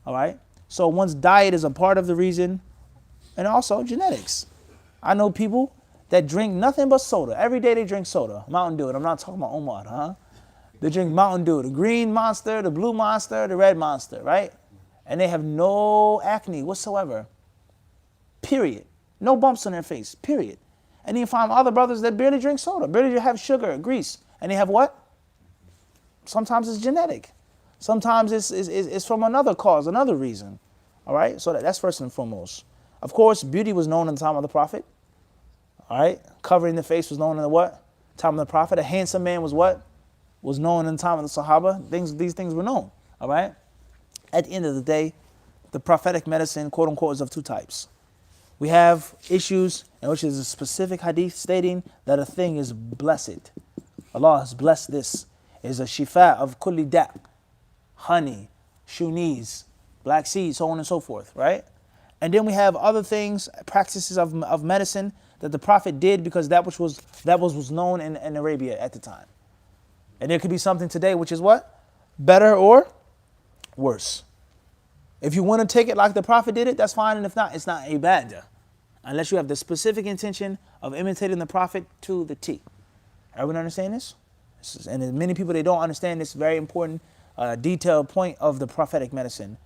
All right? So one's diet is a part of the reason, and also genetics. I know people that drink nothing but soda. Every day they drink soda, Mountain Dew. And I'm not talking about Omar, They drink Mountain Dew, the green Monster, the blue Monster, the red Monster, right? And they have no acne whatsoever. Period. No bumps on their face, period. And you find other brothers that barely drink soda, barely have sugar, grease. And they have what? Sometimes it's genetic. Sometimes it's from another cause, another reason. All right? So that's first and foremost. Of course, beauty was known in the time of the Prophet. All right? Covering the face was known in the what? Time of the Prophet. A handsome man was what? Was known in the time of the Sahaba. These things were known. All right? At the end of the day, the prophetic medicine, quote unquote, is of 2 types. We have issues in which is a specific hadith stating that a thing is blessed. Allah has blessed this. It is a shifa of kulli da', honey, shuniz, black seed, so on and so forth, right? And then we have other things, practices of medicine that the Prophet did because that was known in Arabia at the time. And there could be something today which is what? Better or worse. If you want to take it like the Prophet did it, that's fine. And if not, it's not ibadah. Unless you have the specific intention of imitating the Prophet to the T. Everyone understand this? And many people, they don't understand this very important, detailed point of the prophetic medicine.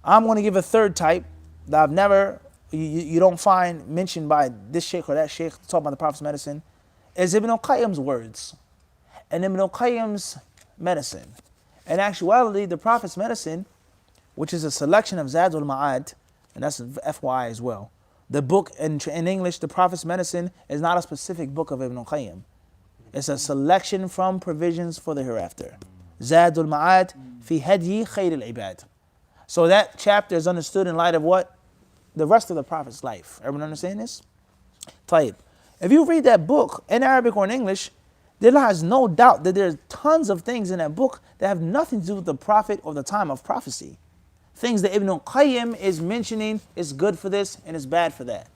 I'm going to give a third type that I've never, you don't find mentioned by this sheikh or that sheikh talking about the prophet's medicine, is Ibn al-Qayyim's words. And Ibn al-Qayyim's medicine. In actuality, the prophet's medicine, which is a selection of Zadul Ma'ad, and that's FYI as well. The book in English, the prophet's medicine, is not a specific book of Ibn al-Qayyim. It's a selection from provisions for the hereafter. Zadul Ma'ad fi hadyi khayr al-ibad. So that chapter is understood in light of what? The rest of the prophet's life. Everyone understand this? Tayyib. If you read that book in Arabic or in English, there lies no doubt that there's tons of things in that book that have nothing to do with the prophet or the time of prophecy. Things that Ibn al-Qayyim is mentioning is good for this and is bad for that.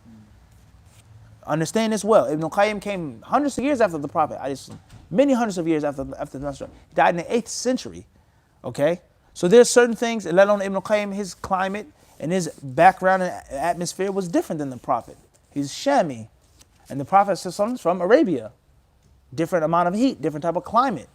Understand this well. Ibn al-Qayyim came hundreds of years after the prophet. Many hundreds of years after the Messenger. He died in the 8th century. Okay? So there's certain things, let alone Ibn al-Qayyim, his climate and his background and atmosphere was different than the prophet. He's Shami. And the prophet is from Arabia. Different amount of heat, different type of climate.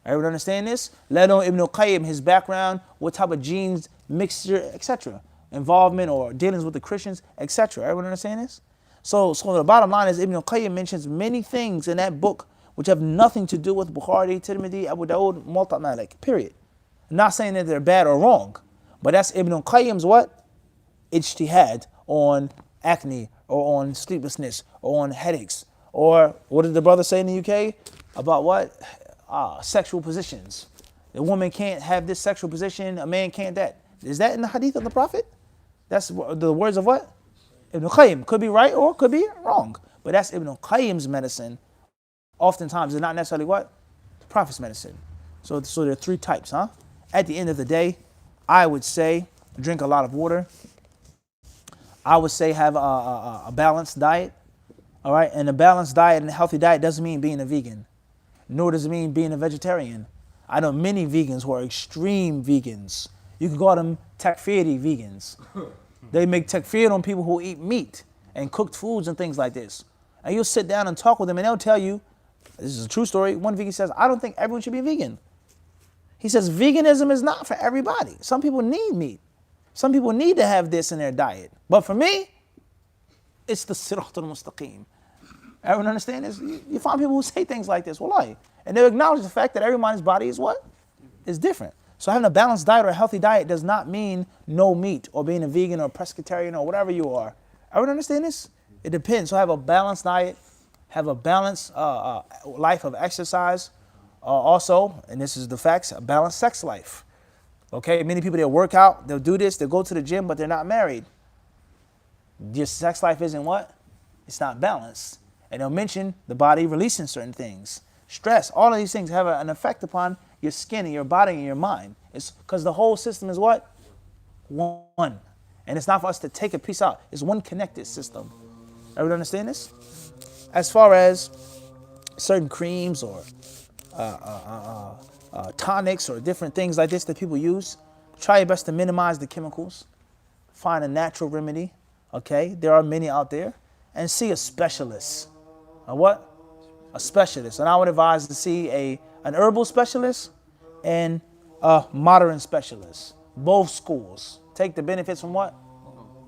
Everyone understand this? Let alone Ibn al-Qayyim, his background, what type of genes, mixture, etc. Involvement or dealings with the Christians, etc. Everyone understand this? So the bottom line is Ibn al-Qayyim mentions many things in that book which have nothing to do with Bukhari, Tirmidhi, Abu Dawud, Muwatta Malik, period. I'm not saying that they're bad or wrong, but that's Ibn al-Qayyim's what? Ijtihad on acne or on sleeplessness or on headaches. Or what did the brother say in the UK? About what? Sexual positions. The woman can't have this sexual position, a man can't that. Is that in the hadith of the Prophet? That's the words of what? Ibn al-Qayyim. Could be right or could be wrong. But that's Ibn al-Qayyim's medicine. Oftentimes it's not necessarily what? The Prophet's medicine. So there are three types, huh? At the end of the day, I would say drink a lot of water. I would say have a balanced diet. All right, and a balanced diet and a healthy diet doesn't mean being a vegan, nor does it mean being a vegetarian. I know many vegans who are extreme vegans. You can call them takfiri vegans. They make takfir on people who eat meat and cooked foods and things like this. And you'll sit down and talk with them and they'll tell you, this is a true story, one vegan says, I don't think everyone should be vegan. He says veganism is not for everybody. Some people need meat. Some people need to have this in their diet. But for me, it's the Siratul Mustaqim. Everyone understand this? You find people who say things like this, wallahi. And they acknowledge the fact that everybody's body is what? Is different. So having a balanced diet or a healthy diet does not mean no meat or being a vegan or pescatarian or whatever you are. Everyone understand this? It depends. So have a balanced diet, have a balanced life of exercise. Also, and this is the facts, a balanced sex life. Okay, many people, they'll work out, they'll do this, they'll go to the gym, but they're not married. Your sex life isn't what? It's not balanced. And they'll mention the body releasing certain things. Stress, all of these things have an effect upon your skin and your body and your mind. It's because the whole system is what? One. And it's not for us to take a piece out. It's one connected system. Everyone understand this? As far as certain creams or tonics or different things like this that people use, try your best to minimize the chemicals. Find a natural remedy. Okay, there are many out there. And see a specialist. A what? A specialist. And I would advise to see an herbal specialist and a modern specialist. Both schools. Take the benefits from what?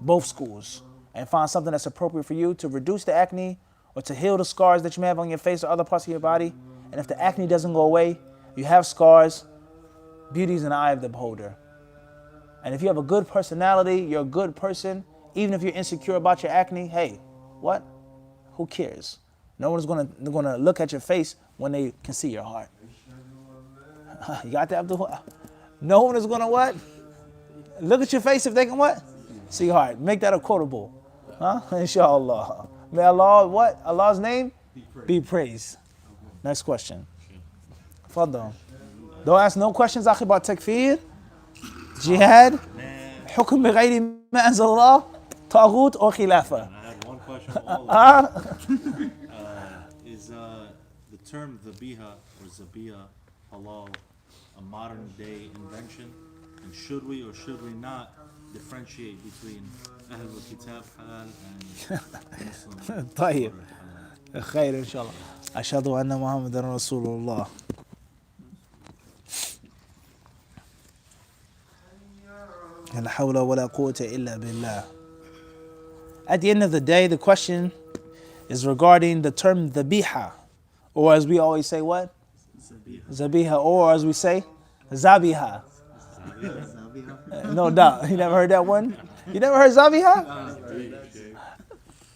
Both schools. And find something that's appropriate for you to reduce the acne or to heal the scars that you may have on your face or other parts of your body. And if the acne doesn't go away, you have scars, beauty is in the eye of the beholder. And if you have a good personality, you're a good person, even if you're insecure about your acne, hey, what? Who cares? No one's gonna look at your face when they can see your heart. You got that, Abdul? No one is gonna what? Look at your face if they can what? See your heart. Make that a quotable. Huh? Inshallah. May Allah, what? Allah's name? Be praised. Next question. Fadal. Don't ask no questions, akhi, about takfir, jihad, hukm bighayri ma anzal Allah, taghut or khilafa. I had one question for all of you. Is the term dhabiha or zabiha halal a modern day invention? And should we or should we not differentiate between Ahlul Kitab halal and Muslim? طيب. خير إن شاء الله. Ashhadu anna Muhammadan Rasulullah. La hawla wa la quwwata illa billah. At the end of the day, the question is regarding the term dhabiha, or as we always say, what? Zabiha, or as we say, zabiha. No doubt. You never heard that one? You never heard zabiha?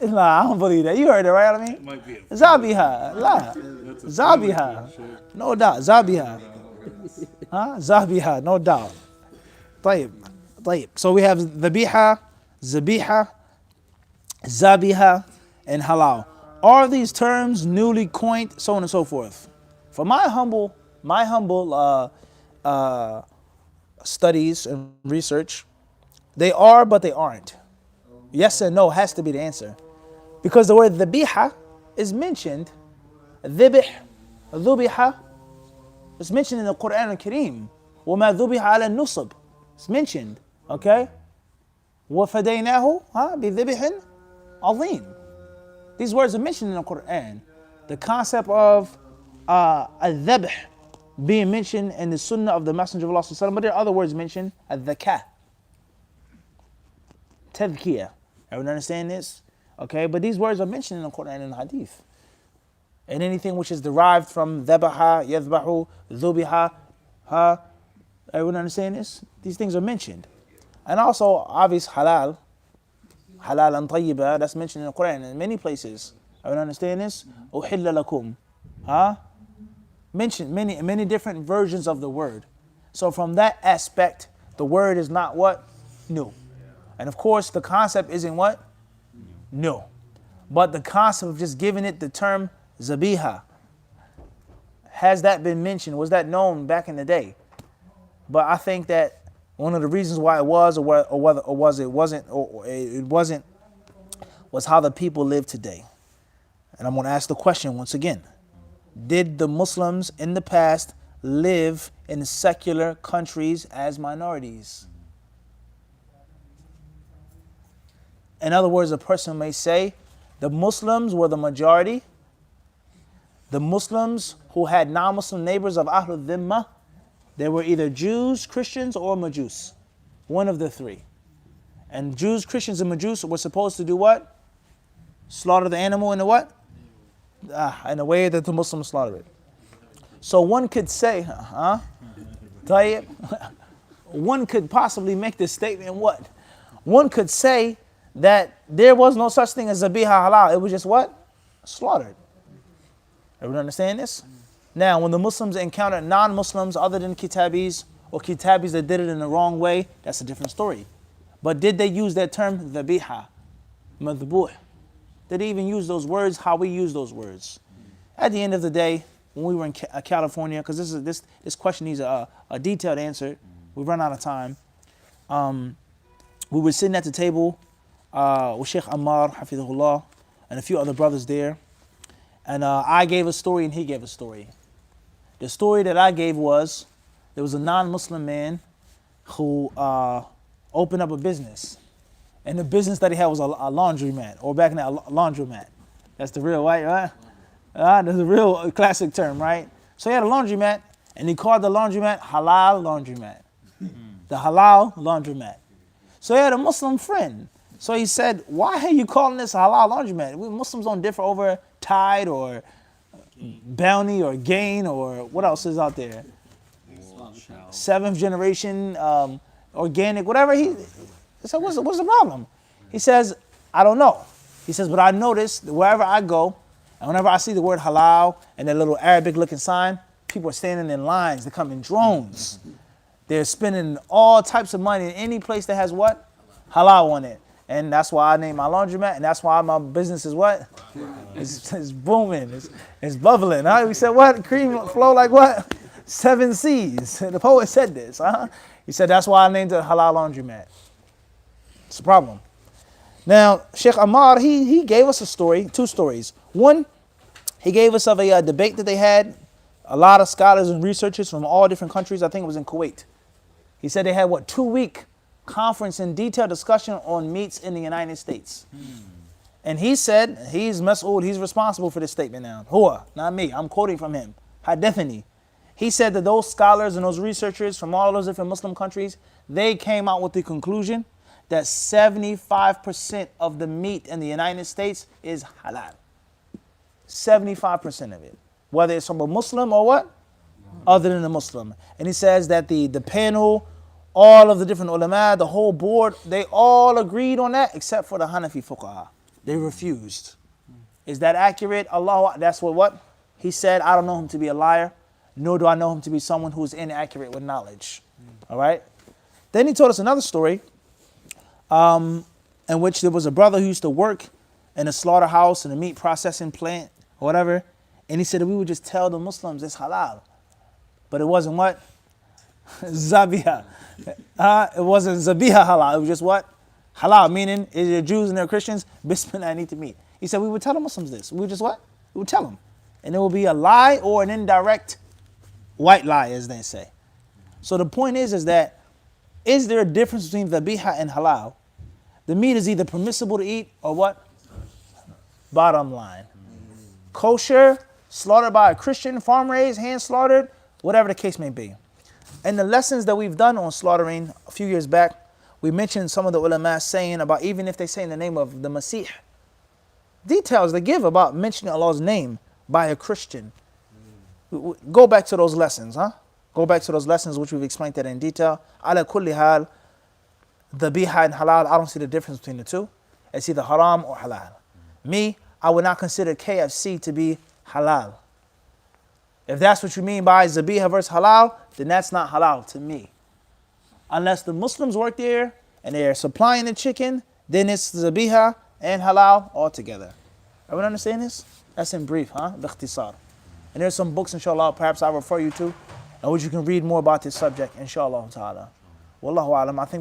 Nah, I don't believe that. You heard it, right? I mean, zabiha. La. Zabiha. No doubt. Zabiha. Huh? Zabiha. No doubt. طيب. طيب. So we have dhabiha, zabiha, zabiha, and halal. Are these terms newly coined, so on and so forth? For my humble studies and research, they are, but they aren't. Yes and no has to be the answer. Because the word dhabiha is mentioned, dhibih, dhubiha, it's mentioned in the Quran al-Kareem. وَمَا ذُبِحَ عَلَى النُّصَبِ. It's mentioned, okay? وَفَدَيْنَاهُ بِذِبِحٍ عَظِيمٍ. These words are mentioned in the Quran. The concept of al-dhabh being mentioned in the Sunnah of the Messenger of Allah, but there are other words mentioned, al-dhakah, tadhkiyah. Everyone understand this? Okay, but these words are mentioned in the Quran and the Hadith. And anything which is derived from dhabaha, yadhbahu, dhubiha, everyone understand this? These things are mentioned. And also, obvious halal and tayyiba, that's mentioned in the Quran in many places. Everyone understand this? Uhilla lakum. Mentioned many different versions of the word. So from that aspect, the word is not what? New. And of course, the concept isn't what? New. But the concept of just giving it the term zabiha, has that been mentioned? Was that known back in the day? But I think that one of the reasons why it was, was how the people live today. And I'm going to ask the question once again. Did the Muslims in the past live in secular countries as minorities? In other words, a person may say the Muslims were the majority. The Muslims who had non-Muslim neighbors of Ahlul Dhimma, they were either Jews, Christians, or Majus. One of the three. And Jews, Christians, and Majus were supposed to do what? Slaughter the animal in the what? In a way that the Muslims slaughter it. So one could say, Tayyib, one could possibly make this statement what? One could say that there was no such thing as zabiha halal. It was just what? Slaughtered. Everyone understand this? Now, when the Muslims encountered non-Muslims other than Kitabis, or Kitabis that did it in the wrong way, that's a different story. But did they use that term, dhabiha, madhbuh? Did they even use those words how we use those words? At the end of the day, when we were in California, because this question needs a detailed answer, we run out of time. We were sitting at the table with Sheikh Ammar, Hafidhullah, and a few other brothers there. And I gave a story and he gave a story. The story that I gave was, there was a non-Muslim man who opened up a business. And the business that he had was a laundromat, or back in that, a laundromat. That's the real, right? That's a real classic term, right? So he had a laundromat, and he called the laundromat Halal Laundromat. The Halal Laundromat. So he had a Muslim friend. So he said, why are you calling this a Halal Laundromat? We Muslims don't differ over Tide or Bounty or Gain or what else is out there? Seventh generation, organic, whatever. He said, what's the problem? He says, I don't know. He says, but I noticed that wherever I go, and whenever I see the word halal and that little Arabic looking sign, people are standing in lines. They come in drones. They're spending all types of money in any place that has what? Halal on it. And that's why I named my laundromat, and that's why my business is what? It's booming. It's bubbling. Huh? We said what? Cream flow like what? 7 seas. The poet said this. He said that's why I named it Halal Laundromat. It's a problem. Now, Sheikh Ammar, he gave us a story, 2 stories. One, he gave us of a debate that they had. A lot of scholars and researchers from all different countries. I think it was in Kuwait. He said they had 2-week conference and detailed discussion on meats in the United States. And he said, he's mas'ool, he's responsible for this statement now. Huwa, not me, I'm quoting from him. Hadithani. He said that those scholars and those researchers from all those different Muslim countries, they came out with the conclusion that 75% of the meat in the United States is halal. 75% of it. Whether it's from a Muslim or what? Other than a Muslim. And he says that the panel, all of the different ulama, the whole board, they all agreed on that except for the Hanafi fuqaha. They refused. Is that accurate? Allah, that's what? He said, I don't know him to be a liar, nor do I know him to be someone who's inaccurate with knowledge. All right? Then he told us another story in which there was a brother who used to work in a slaughterhouse, in a meat processing plant, or whatever. And he said that we would just tell the Muslims it's halal. But it wasn't what? Zabiha. It wasn't Zabiha halal. It was just what? Halal, meaning is there Jews and they're Christians? Bismillah, I need to meet. He said we would tell the Muslims this. We would just what? We would tell them. And it will be a lie or an indirect white lie, as they say. So the point is that, is there a difference between Zabiha and halal? The meat is either permissible to eat or what? Bottom line. Kosher, slaughtered by a Christian, farm raised, hand slaughtered, whatever the case may be. And the lessons that we've done on slaughtering a few years back, we mentioned some of the ulama saying about even if they say in the name of the Masih, details they give about mentioning Allah's name by a Christian. Go back to those lessons, Go back to those lessons which we've explained that in detail. Ala kulli hal, dhabiha and halal, I don't see the difference between the two. It's either haram or halal. Me, I would not consider KFC to be halal. If that's what you mean by zabiha versus halal, then that's not halal to me. Unless the Muslims work there and they're supplying the chicken, then it's zabiha and halal altogether. Everyone understand this? That's in brief, Bikhtisar. And there's some books, inshallah, perhaps I'll refer you to, in which you can read more about this subject, inshallah ta'ala. Wallahu alam, I think we